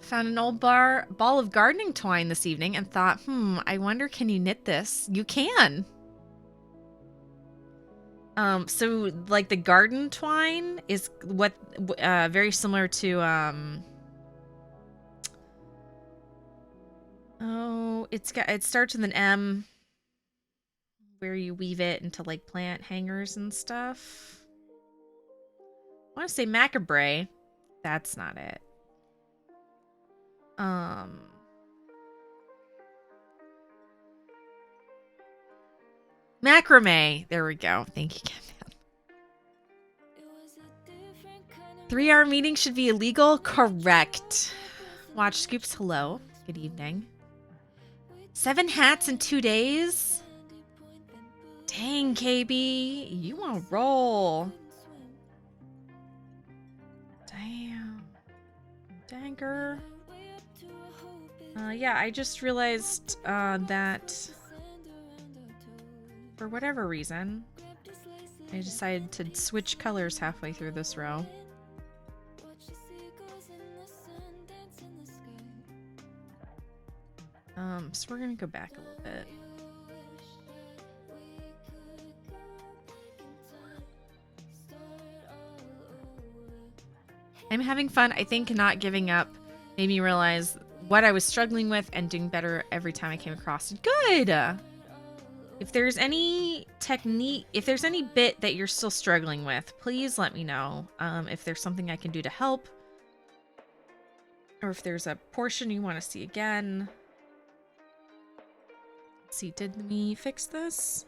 Found an old ball of gardening twine this evening and thought, I wonder, can you knit this? You can. So like the garden twine is what very similar to it starts with an M, where you weave it into like plant hangers and stuff. I want to say macabre. That's not it. Macrame. There we go. Thank you, Kevin. 3-hour meeting should be illegal? Correct. Watch Scoops, hello. Good evening. 7 hats in 2 days? Dang, KB. You want to roll. Damn. Danger. Yeah, I just realized that for whatever reason, I decided to switch colors halfway through this row. So we're gonna go back a little bit. I'm having fun. I think not giving up made me realize what I was struggling with and doing better every time I came across it. Good. If there's any technique, if there's any bit that you're still struggling with, please let me know. If there's something I can do to help, or if there's a portion you want to see again. Let's see, did we fix this?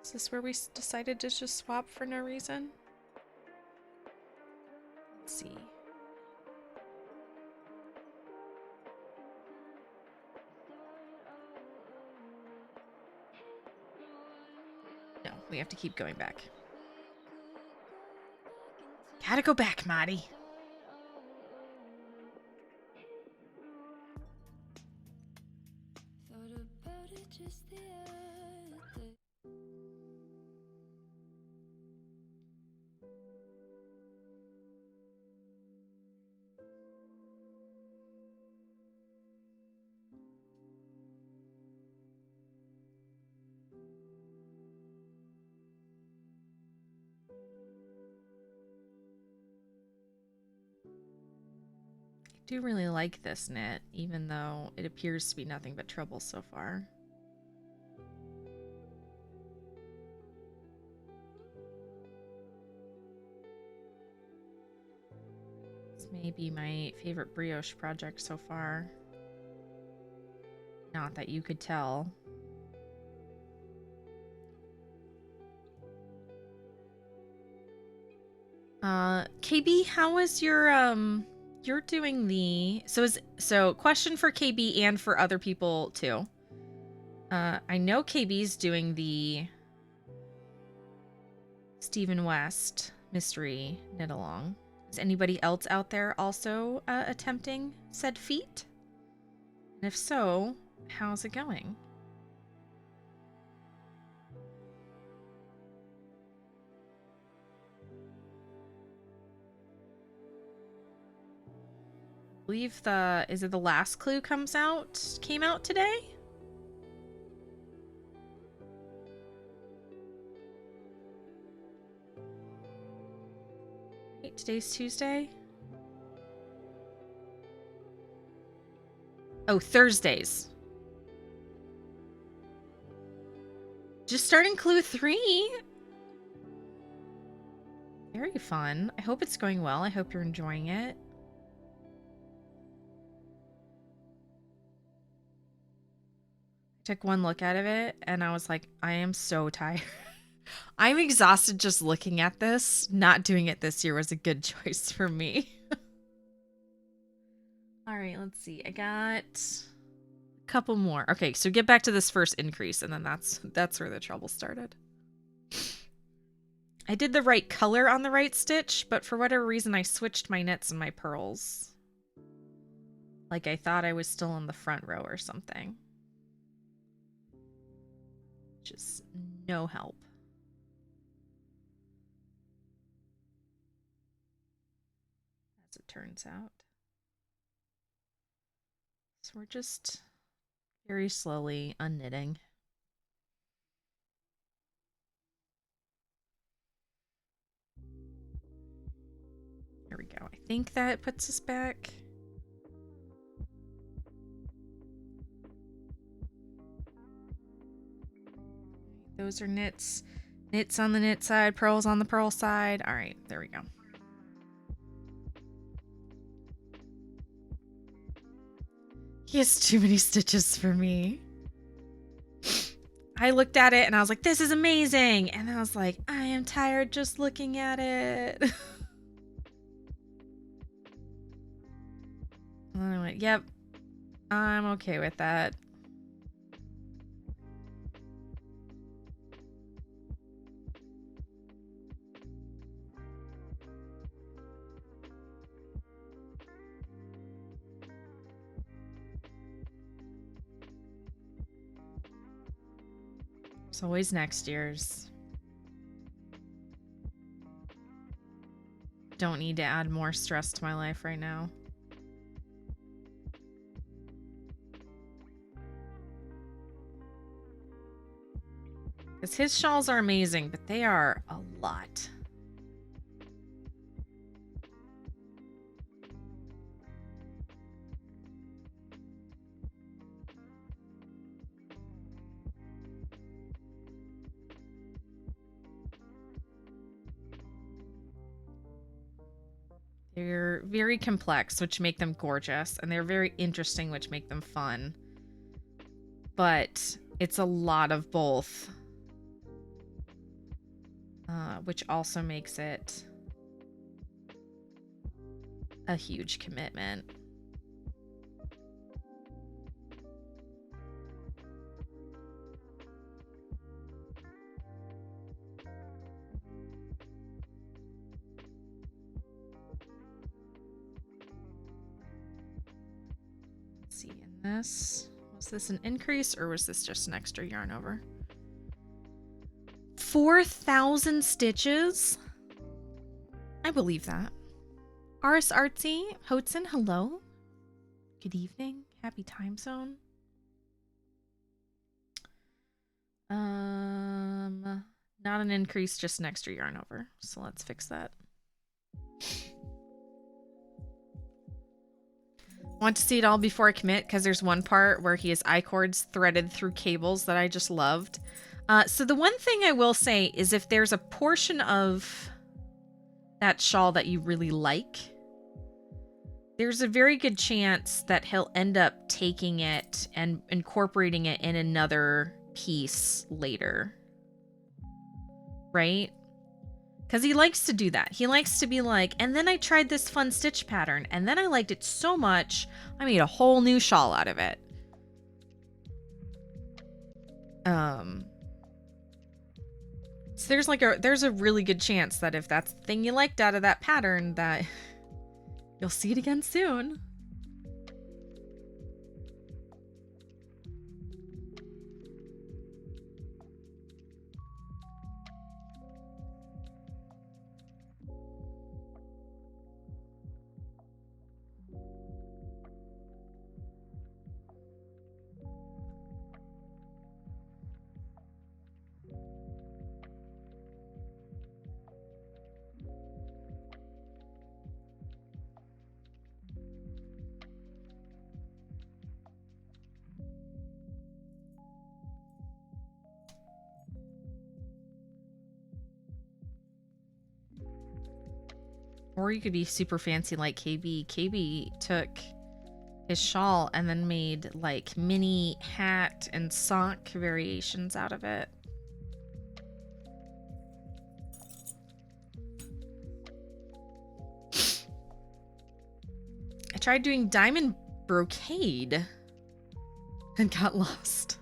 Is this where we decided to just swap for no reason? Let's see. No, we have to keep going back. Gotta go back, Marty. I do really like this knit, even though it appears to be nothing but trouble so far. This may be my favorite brioche project so far. Not that you could tell. KB, how is your you're doing the so question for KB and for other people too. I know KB's doing the Stephen West mystery knit along. Is anybody else out there also attempting said feat? And if so, how's it going? I believe is it the last clue came out today? Wait, today's Tuesday? Oh, Thursdays. Just starting clue 3. Very fun. I hope it's going well. I hope you're enjoying it. Took one look at it and I was like, I am so tired. I'm exhausted just looking at this. Not doing it this year was a good choice for me. All right, let's see. I got a couple more. Okay, so get back to this first increase and then that's where the trouble started. I did the right color on the right stitch, but for whatever reason I switched my knits and my purls. Like I thought I was still in the front row or something. Just no help. As it turns out. So we're just very slowly unknitting. There we go. I think that puts us back. Those are knits. Knits on the knit side, purls on the purl side. All right, there we go. He has too many stitches for me. I looked at it and I was like, this is amazing. And I was like, I am tired just looking at it. And I went, yep, I'm okay with that. It's always next year's. Don't need to add more stress to my life right now. Because his shawls are amazing, but they are a lot. They're very complex, which make them gorgeous, and they're very interesting, which make them fun. But it's a lot of both, which also makes it a huge commitment. Let's see, in this, was this an increase or was this just an extra yarn over? 4,000 stitches? I believe that. Aris Artsy, Hotson, hello. Good evening. Happy time zone. Not an increase, just an extra yarn over. So let's fix that. Want to see it all before I commit, because there's one part where he has I-cords threaded through cables that I just loved. So the one thing I will say is if there's a portion of that shawl that you really like, there's a very good chance that he'll end up taking it and incorporating it in another piece later. Right? Because he likes to do that. He likes to be like, and then I tried this fun stitch pattern, and then I liked it so much, I made a whole new shawl out of it. So there's a really good chance that if that's the thing you liked out of that pattern, that you'll see it again soon. Or you could be super fancy like KB. KB took his shawl and then made like mini hat and sock variations out of it. I tried doing diamond brocade and got lost.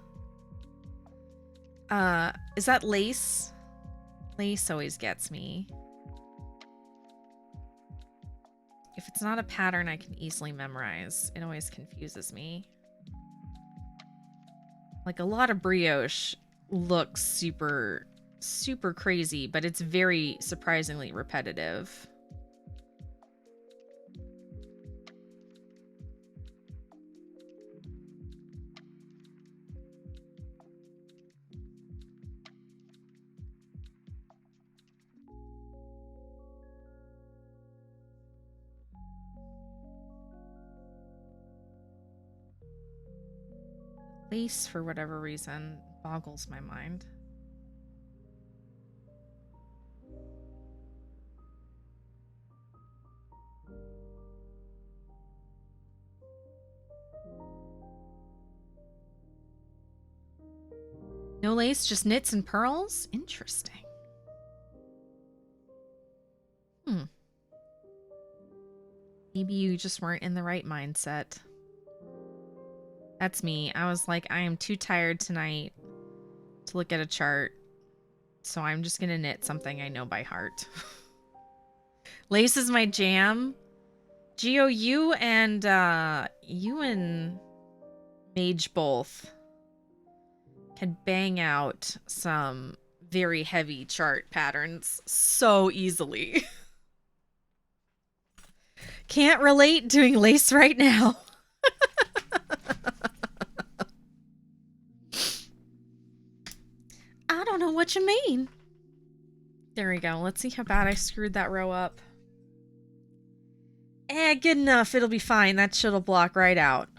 Is that lace? Lace always gets me. If it's not a pattern I can easily memorize, it always confuses me. Like, a lot of brioche looks super, super crazy, but it's very surprisingly repetitive. Lace, for whatever reason, boggles my mind. No lace, just knits and pearls? Interesting. Maybe you just weren't in the right mindset. That's me. I was like, I am too tired tonight to look at a chart, so I'm just gonna knit something I know by heart. Lace is my jam. Geo, you and Mage both can bang out some very heavy chart patterns so easily. Can't relate doing lace right now. I don't know what you mean. There we go. Let's see how bad I screwed that row up. Good enough. It'll be fine. That shit'll block right out.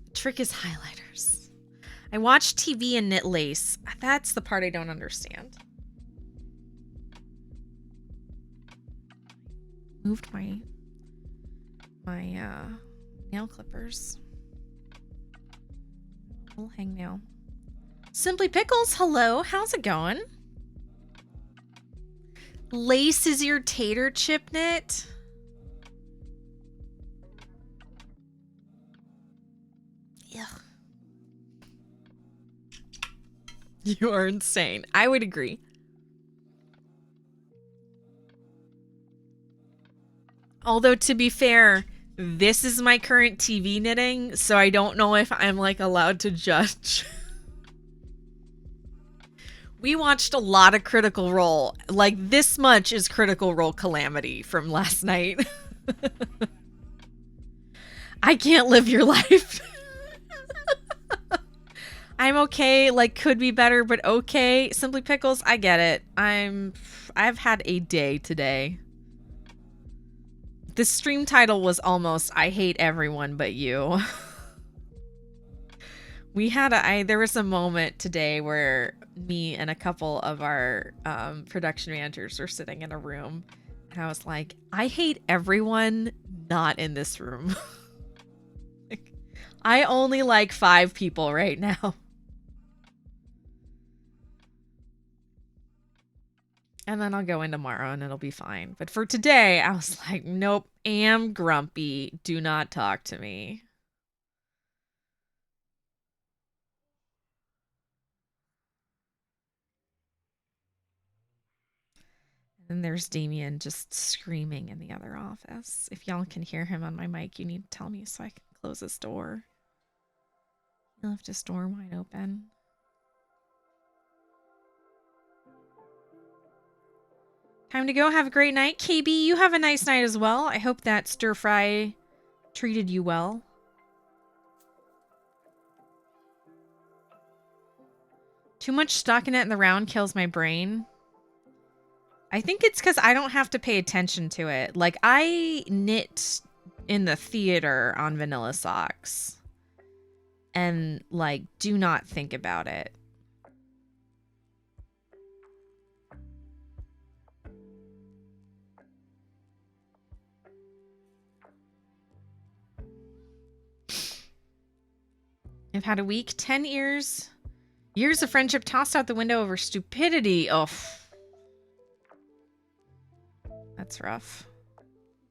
The trick is highlighters. I watch TV and knit lace. That's the part I don't understand. Moved my nail clippers. Little hangnail. Simply Pickles, hello. How's it going? Lace is your tater chip knit? Ugh. You are insane. I would agree. Although, to be fair, this is my current TV knitting, so I don't know if I'm like allowed to judge. We watched a lot of Critical Role. Like, this much is Critical Role Calamity from last night. I can't live your life. I'm okay, like, could be better, but okay. Simply Pickles, I get it. I've had a day today. The stream title was almost I hate everyone but you. We had there was a moment today where me and a couple of our production managers were sitting in a room, and I was like, I hate everyone not in this room. Like, I only like 5 people right now. And then I'll go in tomorrow and it'll be fine. But for today, I was like, nope, am grumpy. Do not talk to me. And there's Damien just screaming in the other office. If y'all can hear him on my mic, you need to tell me so I can close his door. He left his door wide open. Time to go. Have a great night. KB, you have a nice night as well. I hope that stir fry treated you well. Too much stockinette in the round kills my brain. I think it's because I don't have to pay attention to it. Like, I knit in the theater on vanilla socks. And, like, do not think about it. I've had a week, 10 years. Years of friendship tossed out the window over stupidity. Oh. That's rough.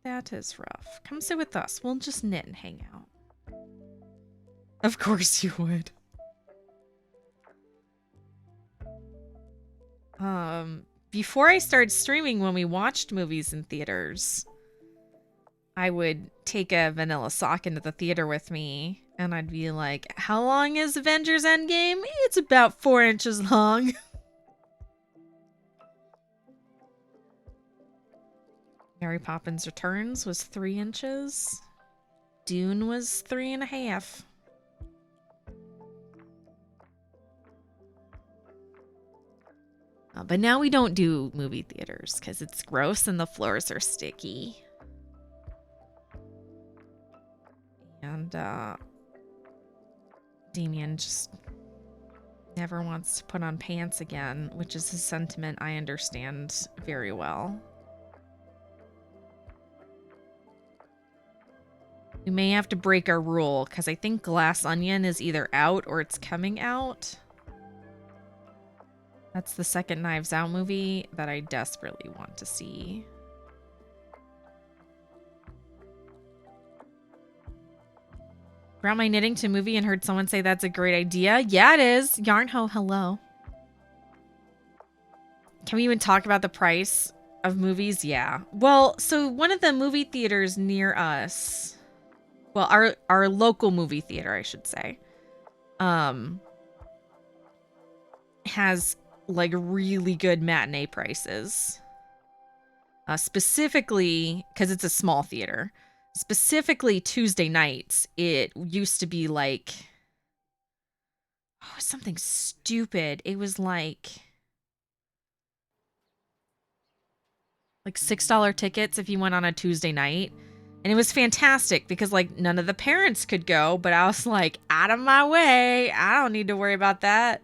That is rough. Come sit with us. We'll just knit and hang out. Of course you would. Before I started streaming, when we watched movies in theaters, I would take a vanilla sock into the theater with me, and I'd be like, how long is Avengers Endgame? It's about 4 inches long. Mary Poppins Returns was 3 inches. Dune was 3.5. But now we don't do movie theaters because it's gross and the floors are sticky. And Damien just never wants to put on pants again, which is a sentiment I understand very well. We may have to break our rule because I think Glass Onion is either out or it's coming out. That's the second Knives Out movie that I desperately want to see. Brought my knitting to a movie and heard someone say that's a great idea. Yeah, it is. Yarnho, hello. Can we even talk about the price of movies? Yeah. Well, so one of the movie theaters near us, well, our local movie theater, I should say, has like really good matinee prices. Specifically, because it's a small theater. Specifically Tuesday nights, it used to be like, oh, something stupid. It was like $6 tickets if you went on a Tuesday night. And it was fantastic because like none of the parents could go, but I was like, out of my way. I don't need to worry about that.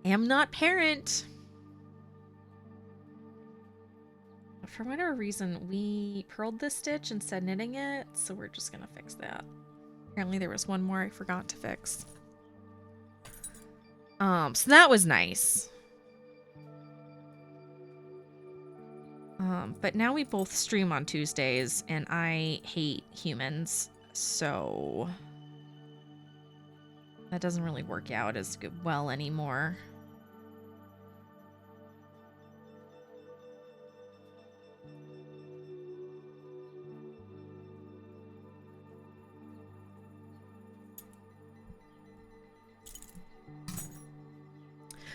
Am not parent. For whatever reason, we purled this stitch instead of knitting it, so we're just gonna fix that. Apparently there was one more I forgot to fix. So that was nice. But now we both stream on Tuesdays, and I hate humans, so that doesn't really work out as well anymore.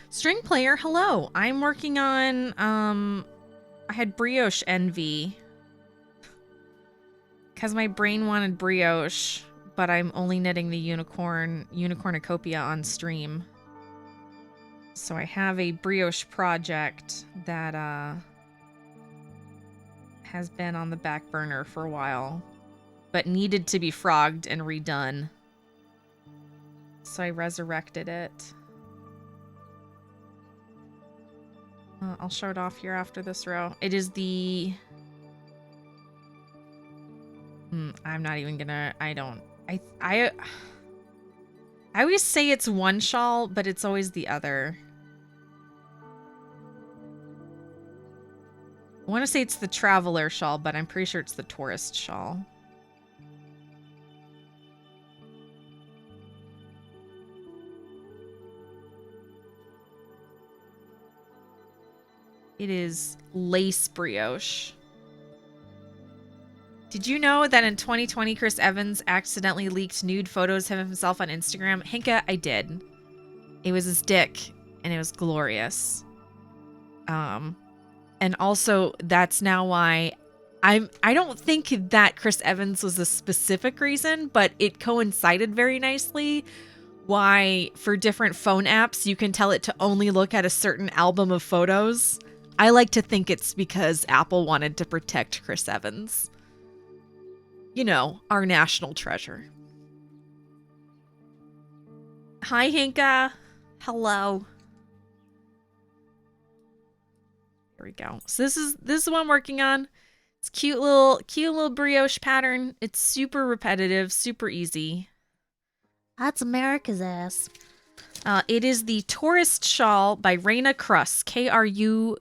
String player, hello. I'm working on, I had brioche envy. Because my brain wanted brioche, but I'm only knitting the unicornucopia on stream. So I have a brioche project that, has been on the back burner for a while, but needed to be frogged and redone. So I resurrected it. I'll show it off here after this row. It is the... I'm not even gonna... I always say it's one shawl, but it's always the other. I want to say it's the traveler shawl, but I'm pretty sure it's the tourist shawl. It is lace brioche. Did you know that in 2020, Chris Evans accidentally leaked nude photos of himself on Instagram? Hinka, I did. It was his dick, and it was glorious. And also, that's now why I don't think that Chris Evans was a specific reason, but it coincided very nicely why for different phone apps, you can tell it to only look at a certain album of photos. I like to think it's because Apple wanted to protect Chris Evans. You know, our national treasure. Hi, Hinka. Hello. Here we go. So this is the one I'm working on. It's cute little brioche pattern. It's super repetitive, super easy. That's America's ass. It is the Tourist Shawl by Raina Kruss. K-R-U-U-S.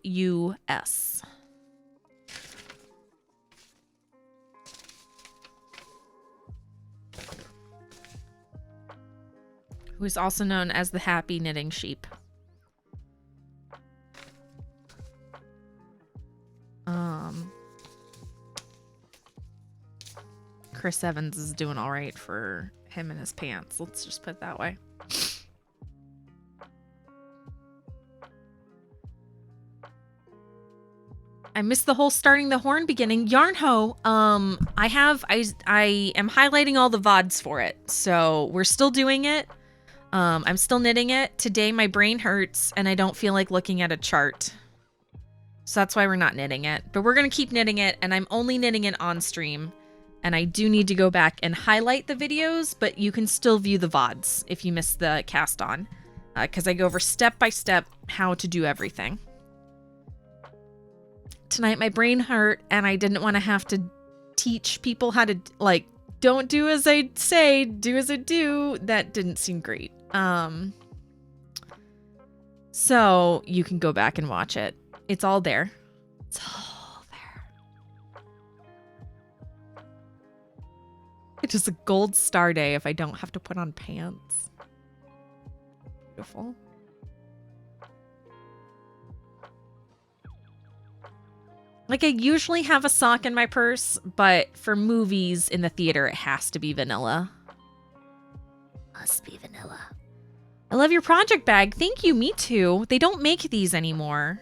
Who is also known as the Happy Knitting Sheep. Chris Evans is doing all right for him and his pants. Let's just put it that way. I missed the whole starting the horn beginning. Yarnho, I am highlighting all the VODs for it. So we're still doing it. I'm still knitting it. Today my brain hurts and I don't feel like looking at a chart. So that's why we're not knitting it. But we're going to keep knitting it, and I'm only knitting it on stream. And I do need to go back and highlight the videos, but you can still view the VODs if you missed the cast on. Because I go over step by step how to do everything. Tonight my brain hurt, and I didn't want to have to teach people how to, like, don't do as I say, do as I do. That didn't seem great. So you can go back and watch it. It's all there. It's all there. It's just a gold star day if I don't have to put on pants. Beautiful. Like, I usually have a sock in my purse, but for movies in the theater, it has to be vanilla. Must be vanilla. I love your project bag. Thank you. Me too. They don't make these anymore.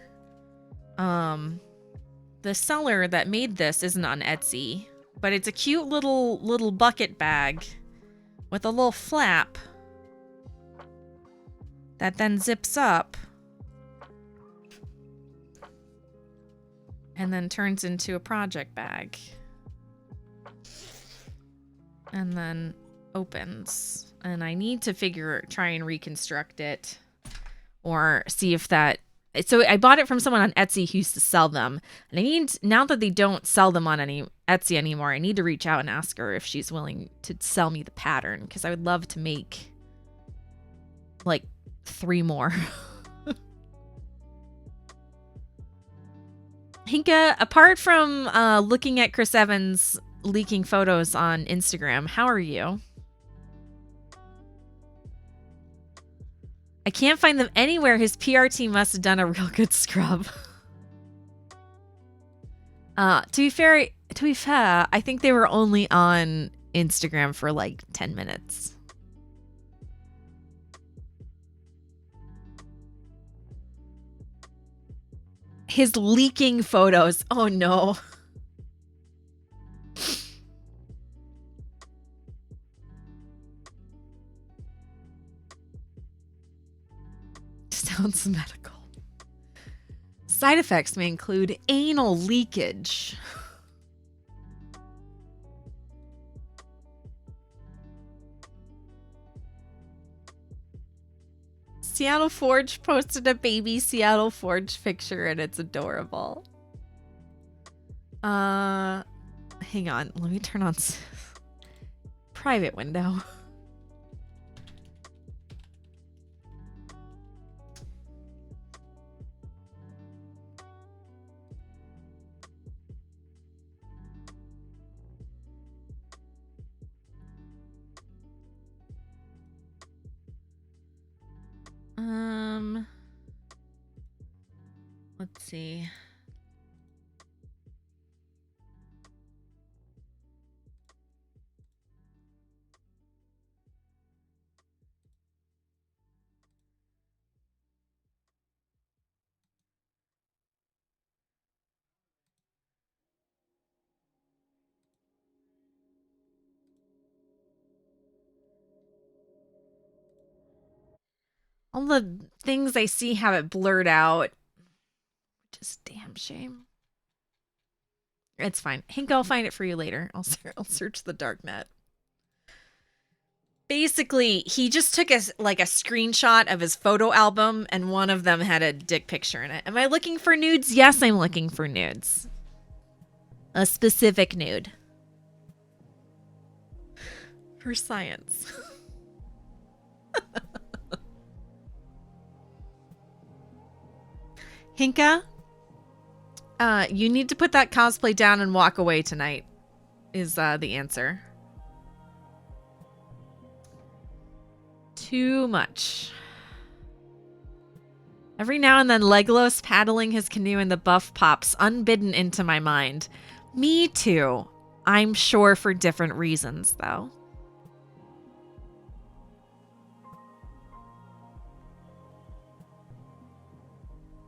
The seller that made this isn't on Etsy, but it's a cute little bucket bag with a little flap that then zips up and then turns into a project bag. and then opens. And I need to try and reconstruct it or see if that. So I bought it from someone on Etsy who used to sell them. And I need, now that they don't sell them on any Etsy anymore, I need to reach out and ask her if she's willing to sell me the pattern, because I would love to make like 3 more. Hinka, apart from looking at Chris Evans leaking photos on Instagram, how are you? I can't find them anywhere. His PR team must have done a real good scrub. To be fair, I think they were only on Instagram for like 10 minutes. His leaking photos. Oh no. Sounds medical. Side effects may include anal leakage. Seattle Forge posted a baby Seattle Forge picture and it's adorable. Hang on. Let me turn on private window. Let's see. All the things I see have it blurred out. Just damn shame. It's fine. Hank, I'll find it for you later. I'll search the dark net. Basically, he just took a screenshot of his photo album and one of them had a dick picture in it. Am I looking for nudes? Yes, I'm looking for nudes. A specific nude. For science. Hinka, you need to put that cosplay down and walk away tonight, is the answer. Too much. Every now and then, Legolas paddling his canoe in the buff pops unbidden into my mind. Me too. I'm sure for different reasons, though.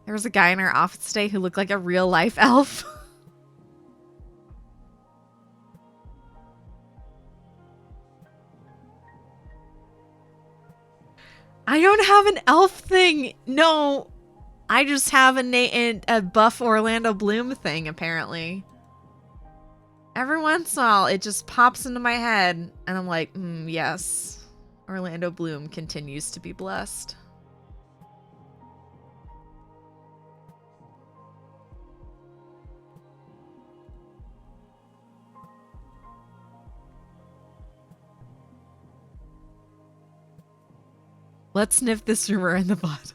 There was a guy in our office today who looked like a real life elf. I don't have an elf thing. No, I just have a buff Orlando Bloom thing, apparently. Every once in a while, it just pops into my head, and I'm like, yes, Orlando Bloom continues to be blessed. Let's nip this rumor in the bud.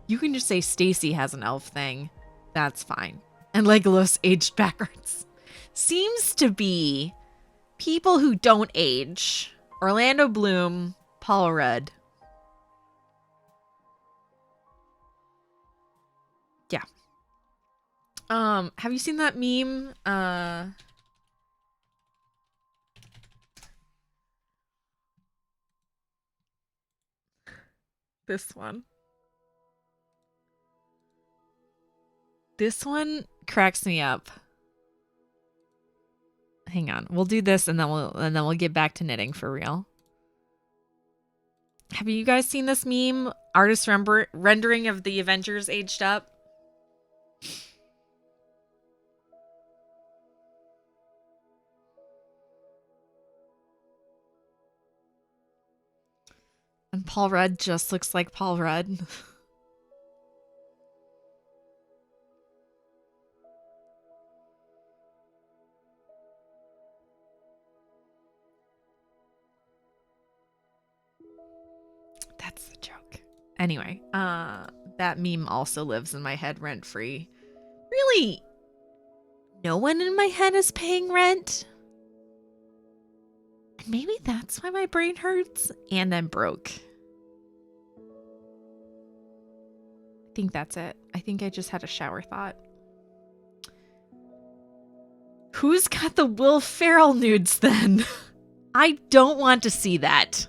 You can just say Stacy has an elf thing. That's fine. And Legolas aged backwards. Seems to be people who don't age. Orlando Bloom, Paul Rudd. Yeah. Have you seen that meme? This one. This one cracks me up. Hang on. We'll do this and then we'll get back to knitting for real. Have you guys seen this meme? Artist rendering of the Avengers aged up? Paul Rudd just looks like Paul Rudd. That's the joke. Anyway, that meme also lives in my head rent free. Really, no one in my head is paying rent. And maybe that's why my brain hurts and I'm broke. I think that's it. I think I just had a shower thought. Who's got the Will Ferrell nudes then? I don't want to see that.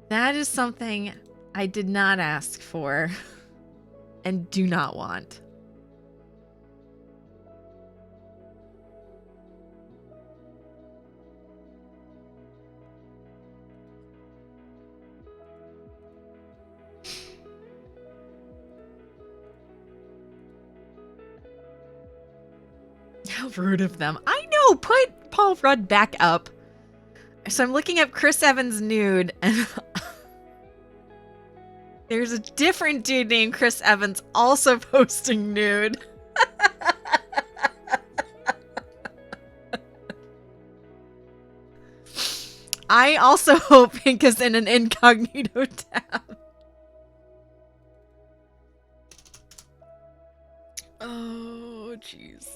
That is something I did not ask for and do not want. How rude of them. I know, put Paul Rudd back up. So I'm looking up Chris Evans nude and there's a different dude named Chris Evans also posting nude. I also hope Pink is in an incognito tab. Oh, jeez.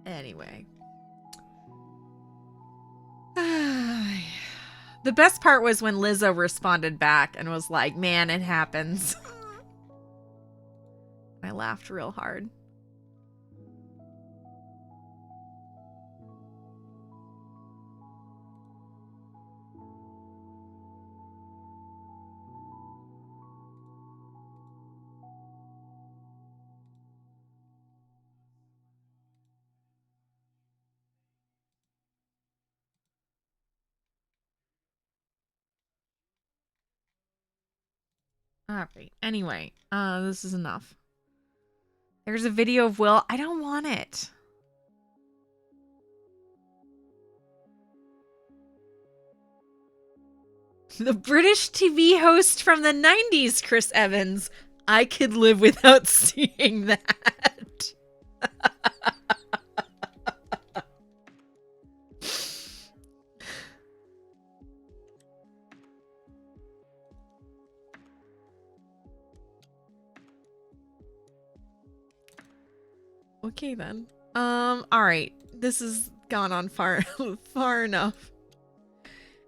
Anyway. The best part was when Lizzo responded back and was like, man, it happens. I laughed real hard. Alright, anyway, this is enough. There's a video of Will. I don't want it. The British TV host from the 90s, Chris Evans. I could live without seeing that. Okay then. All right. This has gone on far enough.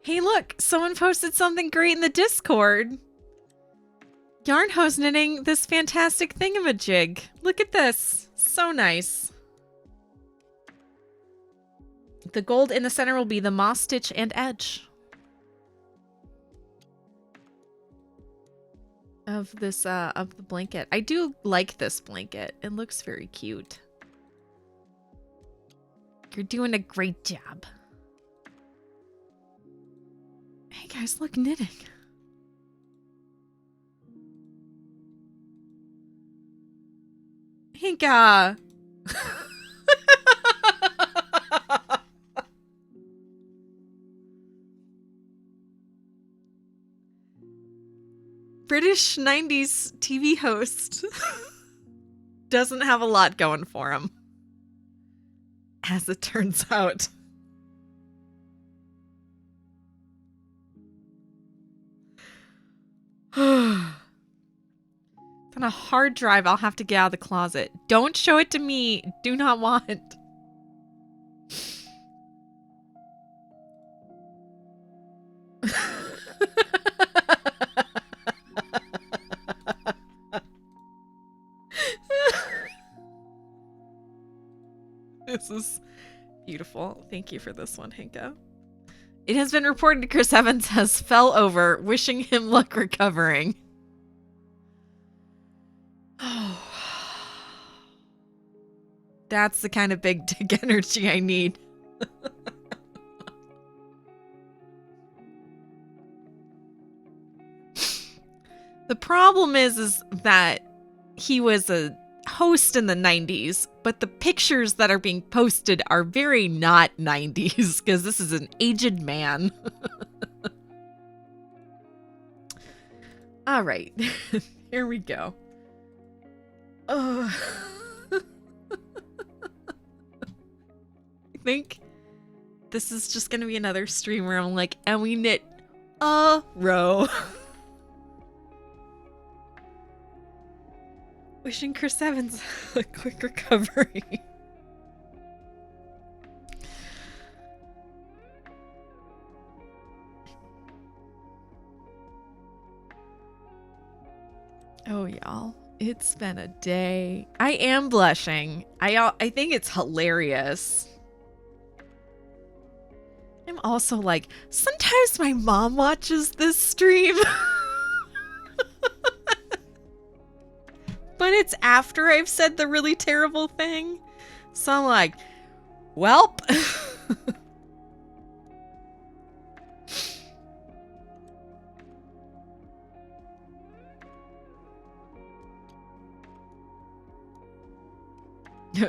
Hey, look, someone posted something great in the Discord. Yarnho's knitting this fantastic thingamajig. Look at this. So nice. The gold in the center will be the moss stitch and edge of this of the blanket. I do like this blanket. It looks very cute. You're doing a great job. Hey guys, look, knitting. Hinka. British 90s TV host doesn't have a lot going for him, as it turns out. It's on a hard drive I'll have to get out of the closet. Don't show it to me. Do not want. This is beautiful. Thank you for this one, Hinka. It has been reported Chris Evans has fell over, wishing him luck recovering. Oh. That's the kind of big dick energy I need. The problem is that he was a host in the 90s, but the pictures that are being posted are very not 90s because this is an aged man. All right, here we go. I think this is just gonna be another stream where I'm like, and we knit a row. Wishing Chris Evans a quick recovery. Oh, y'all. It's been a day. I am blushing. I think it's hilarious. I'm also like, sometimes my mom watches this stream. But it's after I've said the really terrible thing. So I'm like, welp.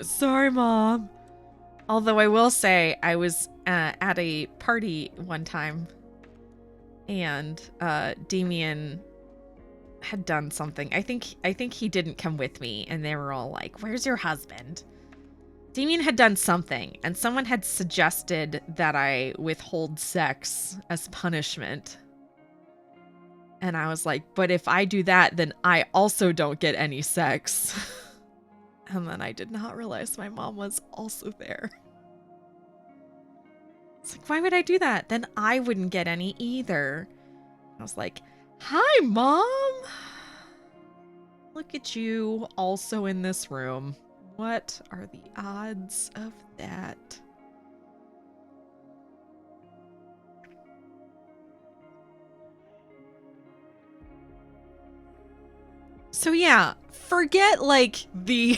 Sorry, Mom. Although I will say I was at a party one time and Damien had done something. I think he didn't come with me and they were all like, "Where's your husband?" Damien had done something and someone had suggested that I withhold sex as punishment. And I was like, "But if I do that, then I also don't get any sex." And then I did not realize my mom was also there. It's like, why would I do that? Then I wouldn't get any either. I was like, "Hi, Mom. Look at you also in this room. What are the odds of that?" So yeah, forget like the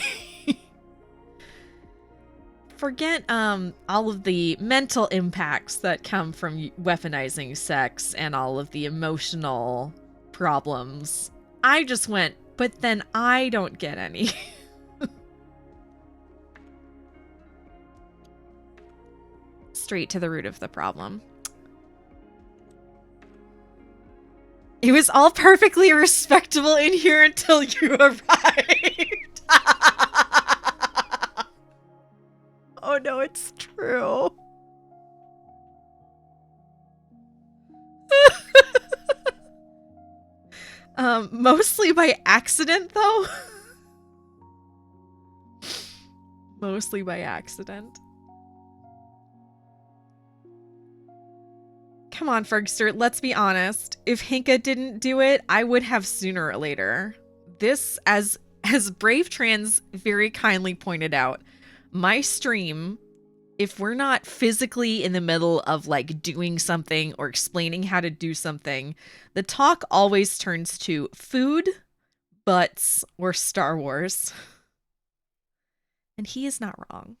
forget all of the mental impacts that come from weaponizing sex and all of the emotional problems. I just went, but then I don't get any. Straight to the root of the problem. It was all perfectly respectable in here until you arrived. Oh no, it's true. Mostly by accident, though. Mostly by accident. Come on, Fergster, let's be honest. If Hinka didn't do it, I would have sooner or later. This, as Brave Trans very kindly pointed out, my stream, if we're not physically in the middle of like doing something or explaining how to do something, the talk always turns to food, butts, or Star Wars. And he is not wrong.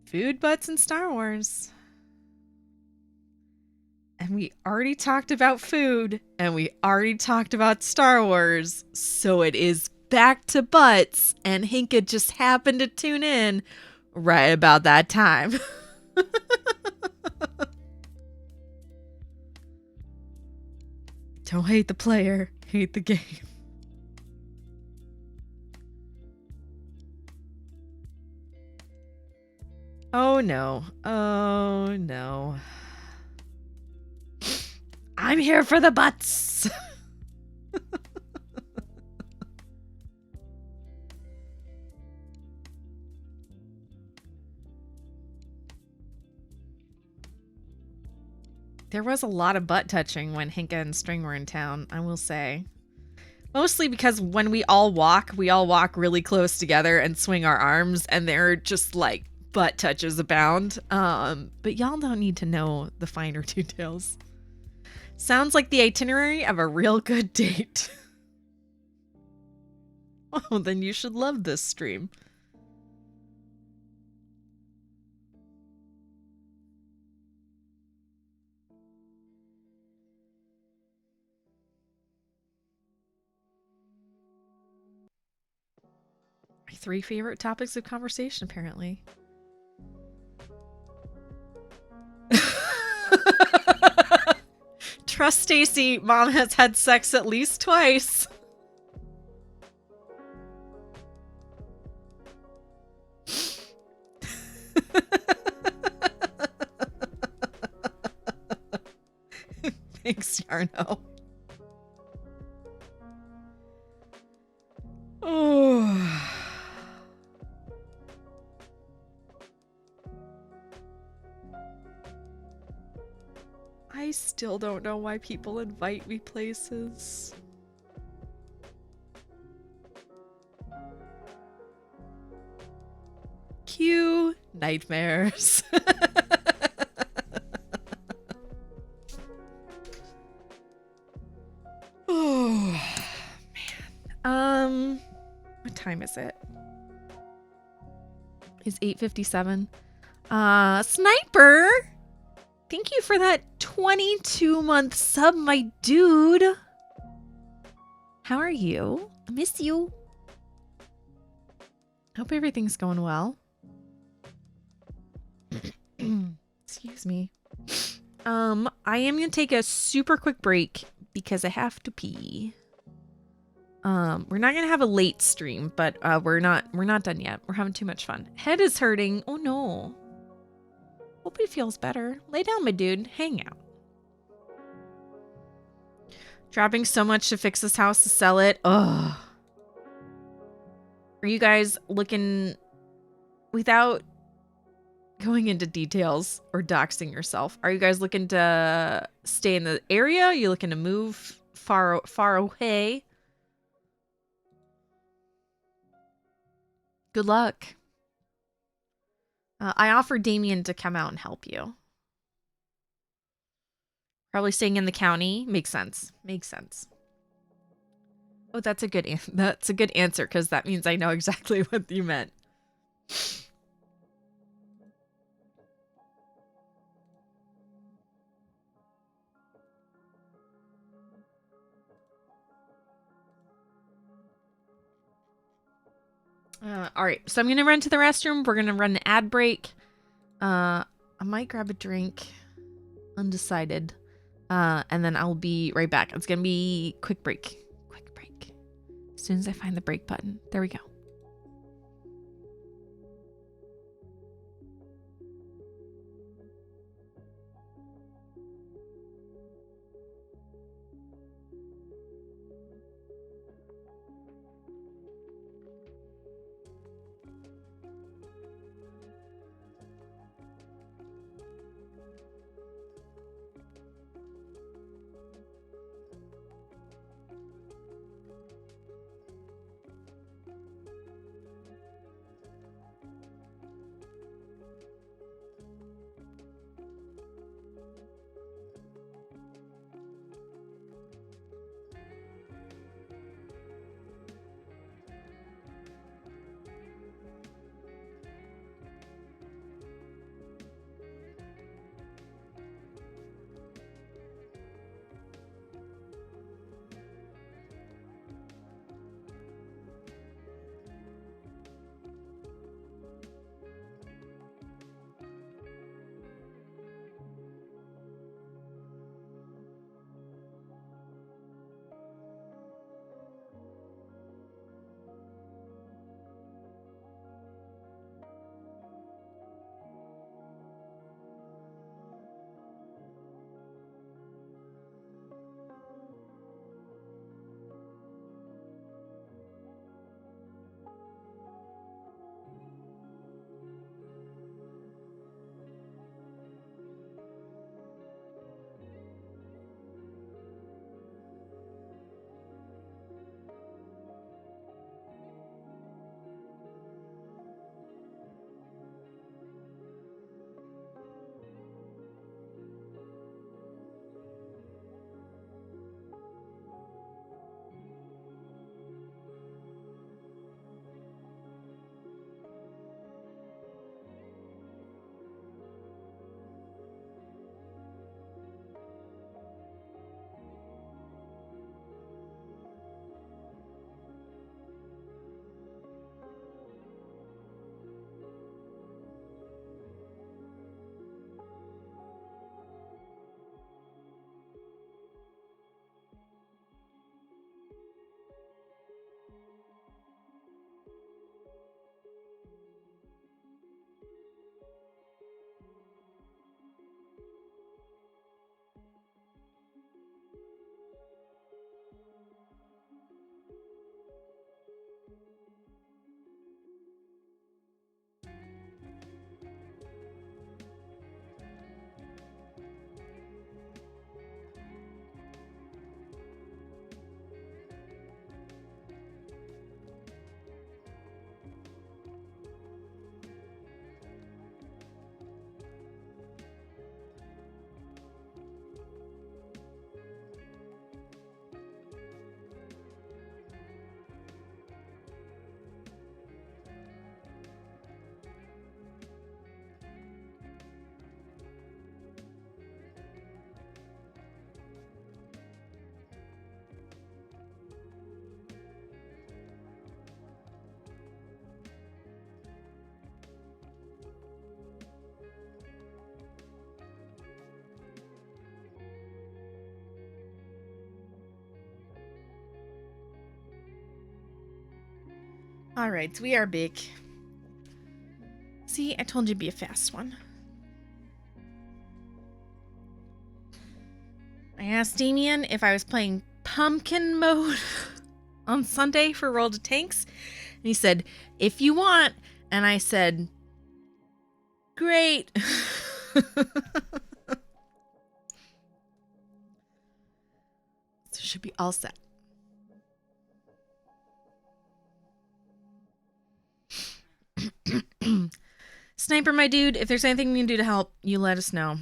Food, butts, and Star Wars. And we already talked about food, and we already talked about Star Wars, so it is back to butts, and Hinka just happened to tune in right about that time. Don't hate the player, hate the game. Oh no, oh no. I'm here for the butts. There was a lot of butt touching when Hinka and String were in town, I will say. Mostly because when we all walk really close together and swing our arms, and they're just like butt touches abound. But y'all don't need to know the finer details. Sounds like the itinerary of a real good date. Oh, then you should love this stream. My 3 favorite topics of conversation, apparently. Trust Stacy, mom has had sex at least twice. Thanks, Yarno. Oh. I still don't know why people invite me places. Cue nightmares. Oh, man. What time is it? It's 8:57. Sniper! Thank you for that 22-month sub, my dude. How are you? I miss you. Hope everything's going well. Excuse me. I am gonna take a super quick break because I have to pee. We're not gonna have a late stream, but we're not done yet. We're having too much fun. Head is hurting. Oh no. Hope he feels better. Lay down, my dude. Hang out. Dropping so much to fix this house to sell it. Ugh. Are you guys looking, without going into details or doxing yourself, are you guys looking to stay in the area? Are you looking to move far away? Good luck. I offered Damien to come out and help you. Probably staying in the county. Makes sense. Makes sense. Oh, that's a good answer, because that means I know exactly what you meant. All right, so I'm gonna run to the restroom. We're gonna run an ad break. I might grab a drink. Undecided. And then I'll be right back. It's gonna be quick break. Quick break. As soon as I find the break button. There we go. All right, we are big. See, I told you to be a fast one. I asked Damien if I was playing pumpkin mode on Sunday for World of Tanks. And he said, if you want. And I said, great. So should be all set. Sniper, my dude, if there's anything we can do to help, you let us know.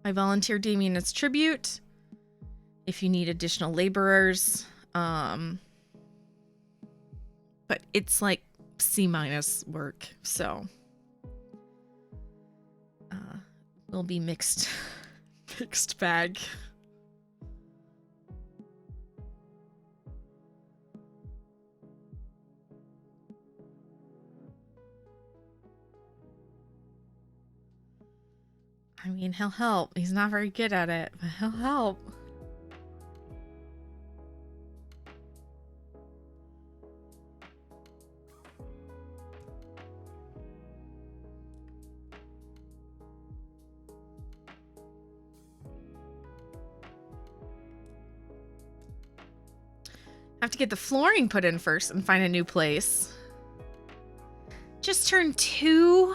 I volunteer Damien as tribute. If you need additional laborers. But it's like C- work, so will be mixed bag. I mean, he'll help. He's not very good at it, but he'll help. I have to get the flooring put in first and find a new place. Just turned 2?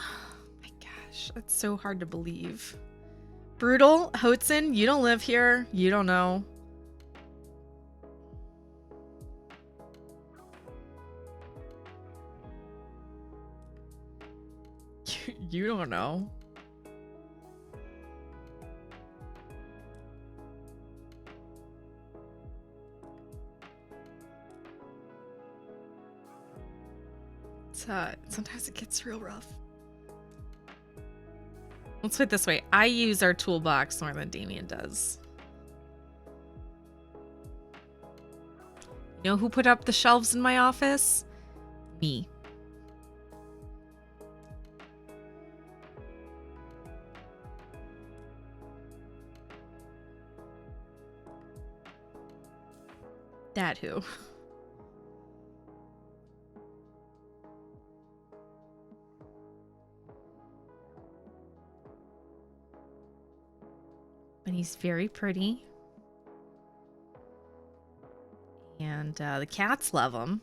My gosh, that's so hard to believe. Brutal, Hotson, you don't live here. You don't know. You don't know. Sometimes it gets real rough. Let's put it this way. I use our toolbox more than Damien does. You know who put up the shelves in my office? Me. That who? But he's very pretty. And the cats love him.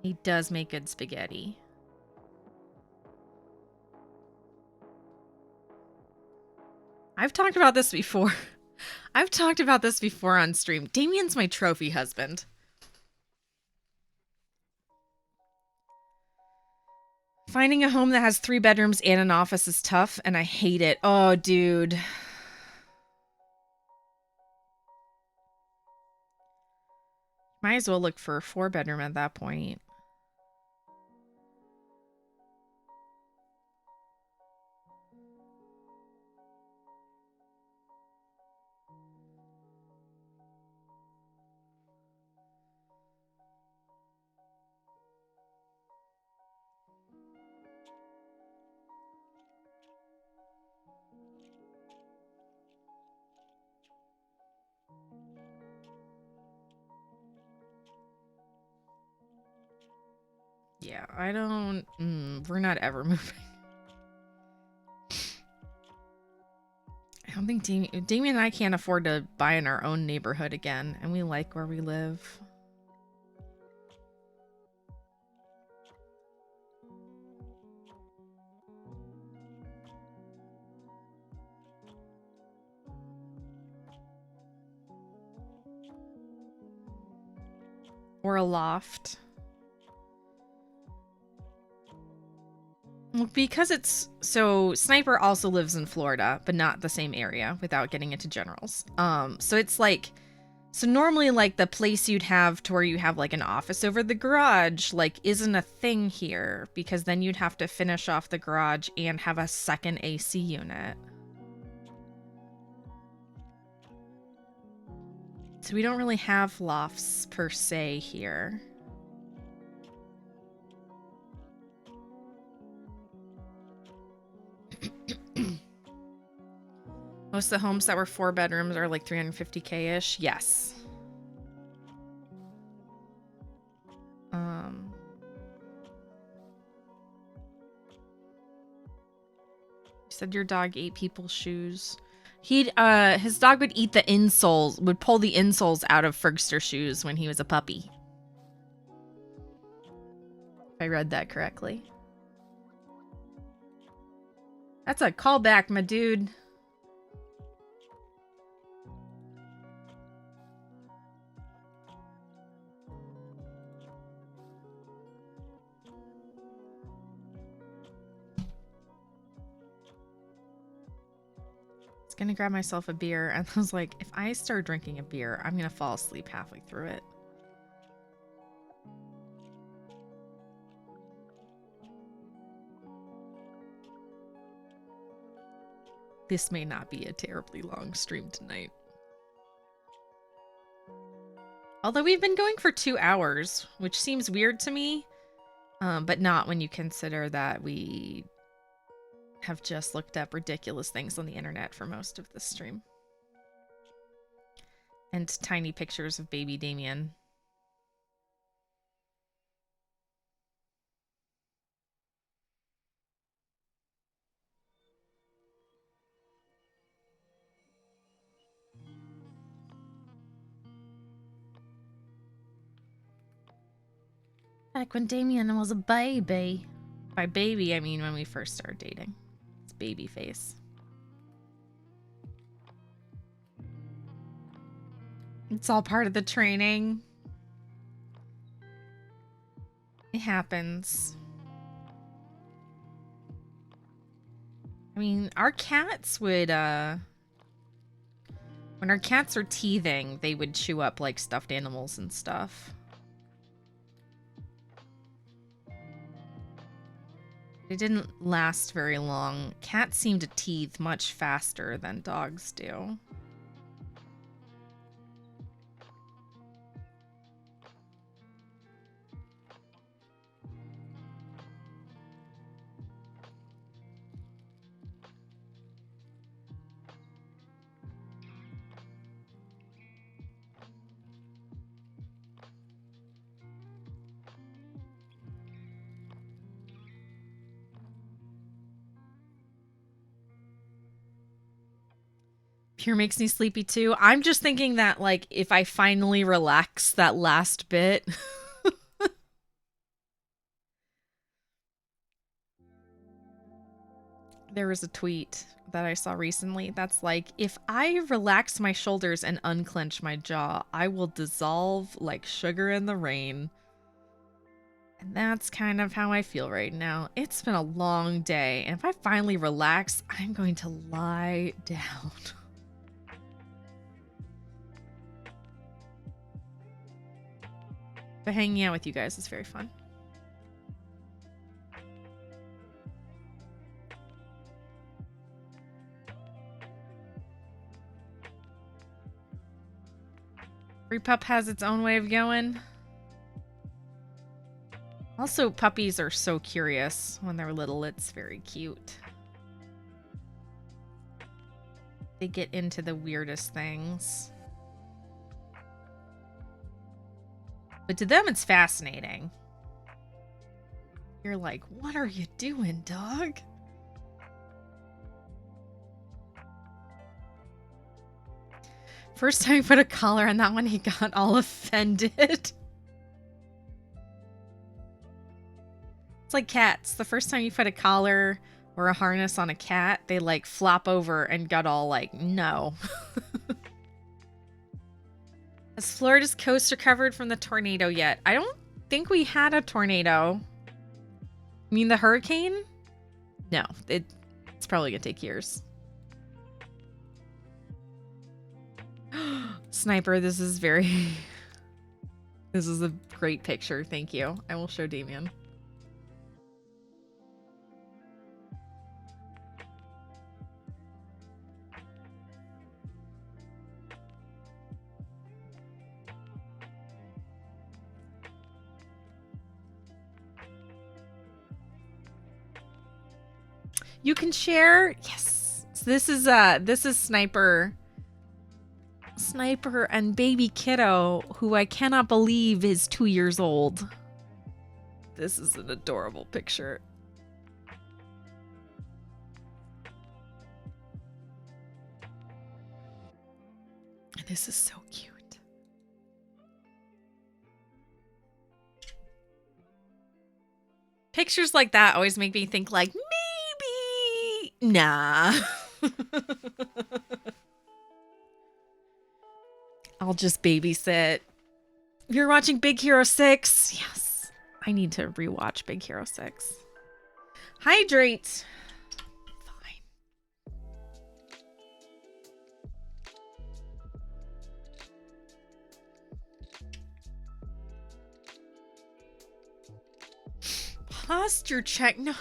He does make good spaghetti. I've talked about this before. I've talked about this before on stream. Damien's my trophy husband. Finding a home that has 3 bedrooms and an office is tough, and I hate it. Oh, dude. Might as well look for a 4-bedroom at that point. Yeah, I don't... we're not ever moving. I don't think Damien and I can't afford to buy in our own neighborhood again, and we like where we live. Or a loft. Well, because it's... So, Sniper also lives in Florida, but not the same area, without getting into generals. So it's like... So normally, like, the place you'd have to where you have, like, an office over the garage, like, isn't a thing here. Because then you'd have to finish off the garage and have a second AC unit. So we don't really have lofts, per se, here. Most of the homes that were 4 bedrooms are like 350K-ish. Yes. You said your dog ate people's shoes. His dog would eat the insoles, would pull the insoles out of Fergster shoes when he was a puppy. If I read that correctly. That's a callback, my dude. I was gonna grab myself a beer, and I was like, if I start drinking a beer, I'm gonna fall asleep halfway through it. This may not be a terribly long stream tonight. Although we've been going for 2 hours, which seems weird to me, but not when you consider that we have just looked up ridiculous things on the internet for most of this stream. And tiny pictures of baby Damien. Back when Damien was a baby. By baby, I mean when we first started dating. It's baby face. It's all part of the training. It happens. I mean, our cats would, when our cats are teething, they would chew up, like, stuffed animals and stuff. It didn't last very long. Cats seem to teeth much faster than dogs do. Pure makes me sleepy too. I'm just thinking that, like, if I finally relax that last bit. There was a tweet that I saw recently that's like, if I relax my shoulders and unclench my jaw, I will dissolve like sugar in the rain. And that's kind of how I feel right now. It's been a long day, and if I finally relax, I'm going to lie down. But hanging out with you guys is very fun. Every pup has its own way of going. Also, puppies are so curious when they're little. It's very cute. They get into the weirdest things. But to them, it's fascinating. You're like, what are you doing, dog? First time he put a collar on that one, he got all offended. It's like cats. The first time you put a collar or a harness on a cat, they like flop over and got all like, no. Has Florida's coast recovered from the tornado yet? I don't think we had a tornado. You mean the hurricane? No, it's probably gonna take years. Sniper, this is this is a great picture. Thank you. I will show Damien. You can share. Yes. this is Sniper and baby kiddo, who I cannot believe is 2 years old. This is an adorable picture. This is so cute. Pictures like that always make me think like, maybe, nah. I'll just babysit. You're watching Big Hero 6? Yes. I need to rewatch Big Hero 6. Hydrate. Fine. Posture check. No.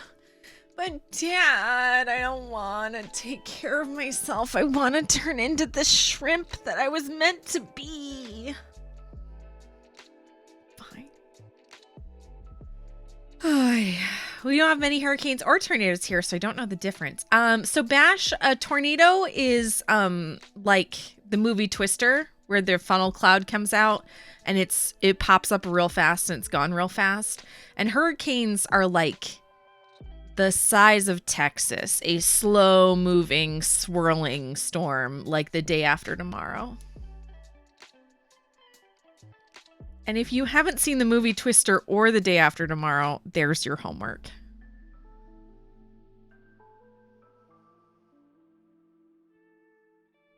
But Dad, I don't want to take care of myself. I want to turn into the shrimp that I was meant to be. Fine. We don't have many hurricanes or tornadoes here, so I don't know the difference. So Bash, a tornado is like the movie Twister, where the funnel cloud comes out and it pops up real fast and it's gone real fast. And hurricanes are like the size of Texas, a slow-moving, swirling storm like the day after tomorrow. And if you haven't seen the movie Twister or the day after tomorrow, there's your homework.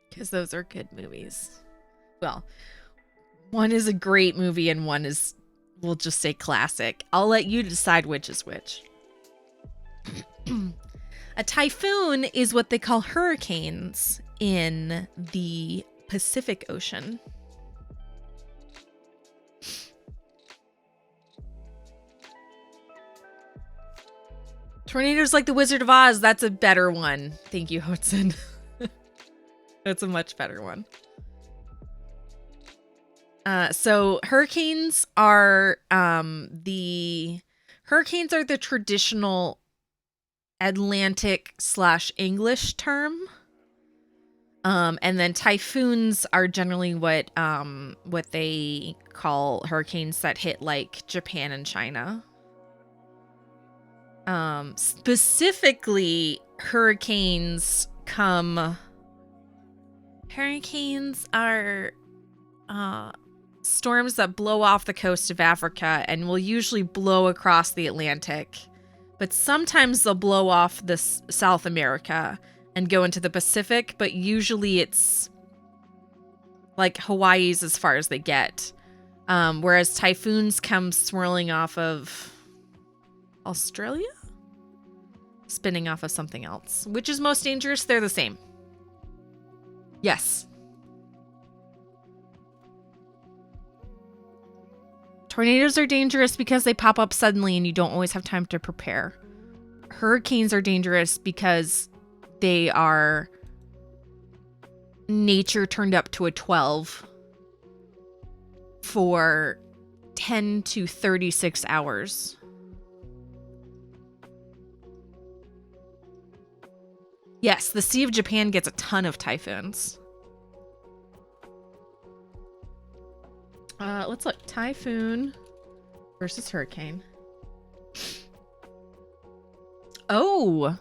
Because those are good movies. Well, one is a great movie and one is, we'll just say, classic. I'll let you decide which is which. A typhoon is what they call hurricanes in the Pacific Ocean. Tornadoes like the Wizard of Oz. That's a better one. Thank you, Hudson. That's a much better one. So hurricanes are the traditional Atlantic/English term. And then typhoons are generally what they call hurricanes that hit like Japan and China. Specifically, hurricanes are storms that blow off the coast of Africa and will usually blow across the Atlantic. But sometimes they'll blow off South America and go into the Pacific, but usually it's like Hawaii's as far as they get. Whereas typhoons come swirling off of Australia? Spinning off of something else. Which is most dangerous? They're the same. Yes. Tornadoes are dangerous because they pop up suddenly and you don't always have time to prepare. Hurricanes are dangerous because they are nature turned up to a 12 for 10 to 36 hours. Yes, the Sea of Japan gets a ton of typhoons. Let's look. Typhoon versus hurricane. Oh,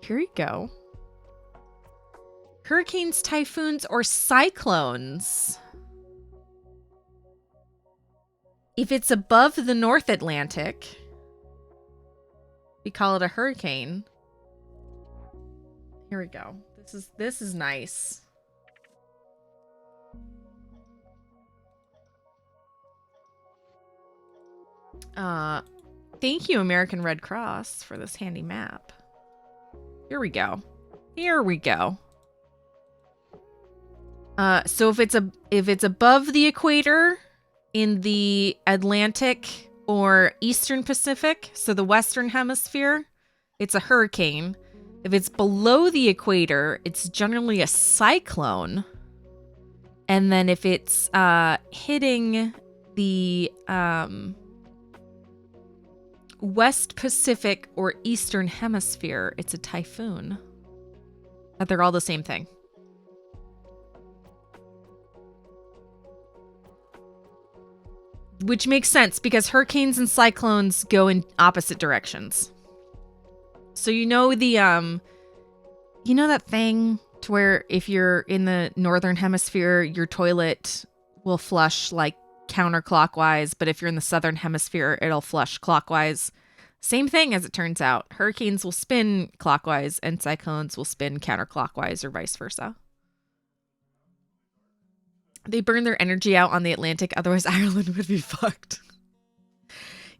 here you go. Hurricanes, typhoons, or cyclones. If it's above the North Atlantic, we call it a hurricane. Here we go. This is nice. Thank you, American Red Cross, for this handy map. Here we go. Here we go. So if it's above the equator in the Atlantic or Eastern Pacific, so the Western Hemisphere, it's a hurricane. If it's below the equator, it's generally a cyclone. And then if it's hitting the West Pacific or Eastern Hemisphere, it's a typhoon. That they're all the same thing. Which makes sense because hurricanes and cyclones go in opposite directions. So you know that thing to where if you're in the northern hemisphere, your toilet will flush like counterclockwise, but if you're in the southern hemisphere, it'll flush clockwise. Same thing as it turns out. Hurricanes will spin clockwise and cyclones will spin counterclockwise or vice versa. They burn their energy out on the Atlantic, otherwise Ireland would be fucked.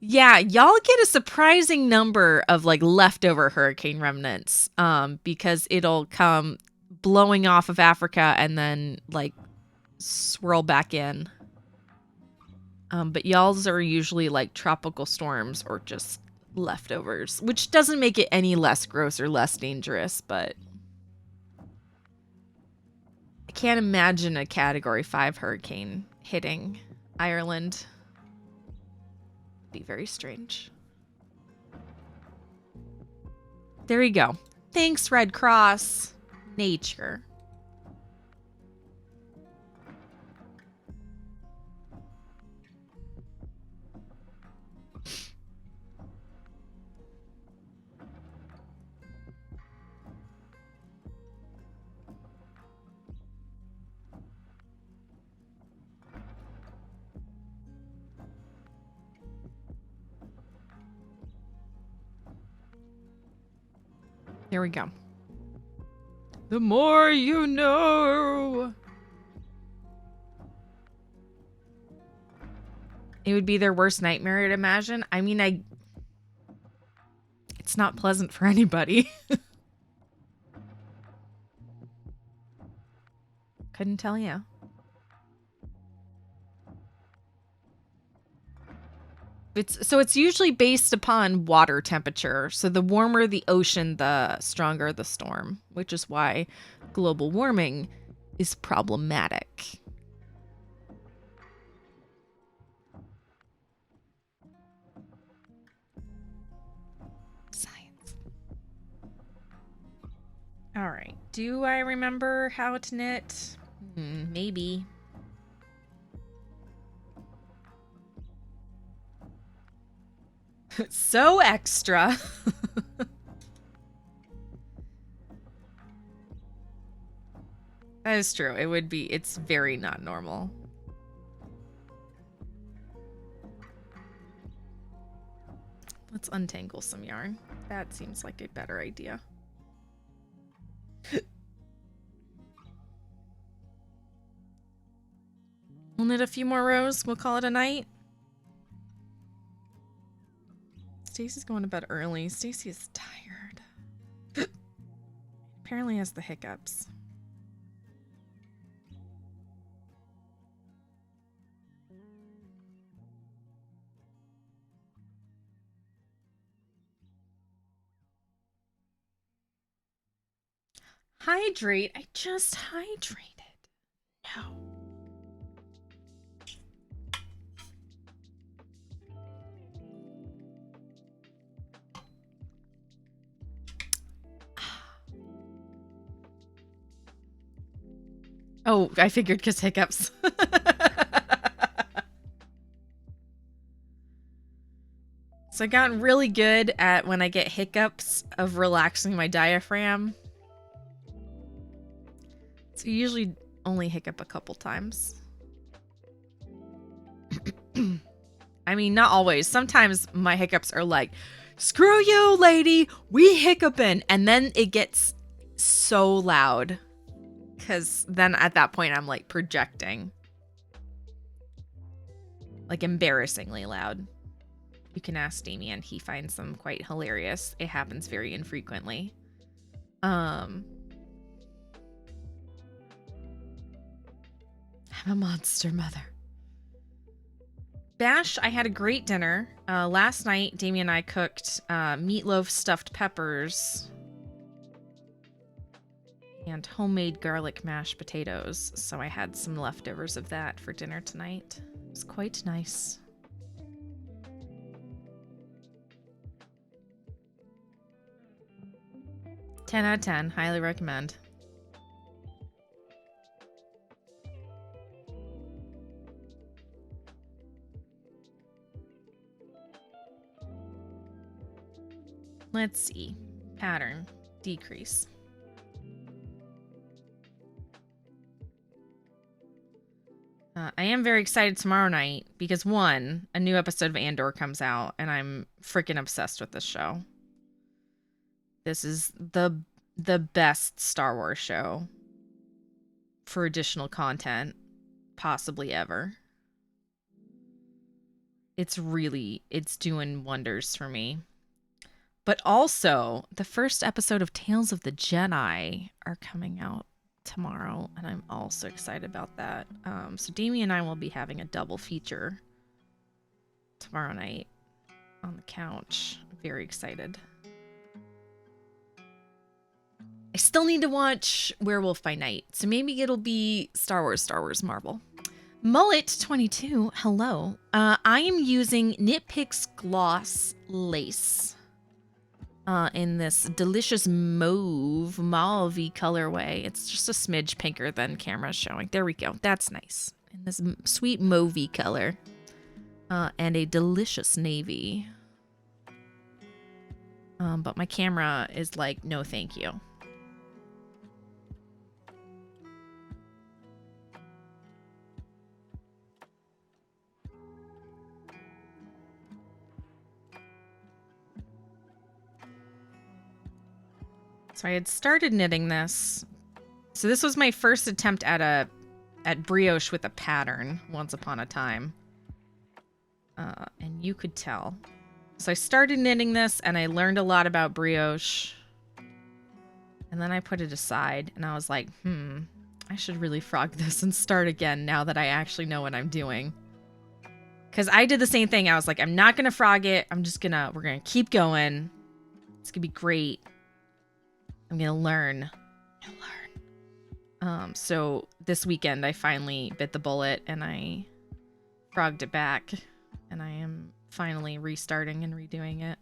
Yeah, y'all get a surprising number of like leftover hurricane remnants because it'll come blowing off of Africa and then like swirl back in. But y'all's are usually like tropical storms or just leftovers, which doesn't make it any less gross or less dangerous, but I can't imagine a Category 5 hurricane hitting Ireland. Be very strange. There you go. Thanks, Red Cross. Nature. Here we go. The more you know. It would be their worst nightmare, I'd imagine. I mean, it's not pleasant for anybody. Couldn't tell you. It's usually based upon water temperature. So the warmer the ocean, the stronger the storm, which is why global warming is problematic. Science. All right. Do I remember how to knit? Maybe. So extra. That is true. It would be. It's very not normal. Let's untangle some yarn. That seems like a better idea. We'll knit a few more rows. We'll call it a night. Stacy's going to bed early. Stacy is tired. Apparently has the hiccups. Hydrate? I just hydrated. No. Oh, I figured because hiccups. So I gotten really good at when I get hiccups of relaxing my diaphragm. So I usually only hiccup a couple times. I mean, not always. Sometimes my hiccups are like, screw you, lady, we hiccuping. And then it gets so loud. Because then at that point, I'm like projecting. Like embarrassingly loud. You can ask Damien. He finds them quite hilarious. It happens very infrequently. I'm a monster mother. Bash, I had a great dinner. Last night, Damien and I cooked meatloaf stuffed peppers and homemade garlic mashed potatoes. So I had some leftovers of that for dinner tonight. It was quite nice. Ten out of 10. Highly recommend. Let's see. Pattern. Decrease. I am very excited tomorrow night because, one, a new episode of Andor comes out, and I'm freaking obsessed with this show. This is the best Star Wars show for additional content possibly ever. It's doing wonders for me. But also, the first episode of Tales of the Jedi are coming out tomorrow, and I'm also excited about that. So Damien and I will be having a double feature tomorrow night on the couch. Very excited. I still need to watch Werewolf by Night, so maybe it'll be Star Wars, Marvel. Mullet22, hello. I am using Knitpicks Gloss Lace. In this delicious mauve colorway. It's just a smidge pinker than camera's showing. There we go. That's nice. In this sweet mauve color. And a delicious navy. But my camera is like, no thank you. So I had started knitting this. So this was my first attempt at brioche with a pattern once upon a time. And you could tell. So I started knitting this and I learned a lot about brioche. And then I put it aside and I was like, I should really frog this and start again now that I actually know what I'm doing. Because I did the same thing. I was like, I'm not going to frog it. We're going to keep going. It's going to be great. I'm gonna learn. So this weekend I finally bit the bullet and I frogged it back, and I am finally restarting and redoing it.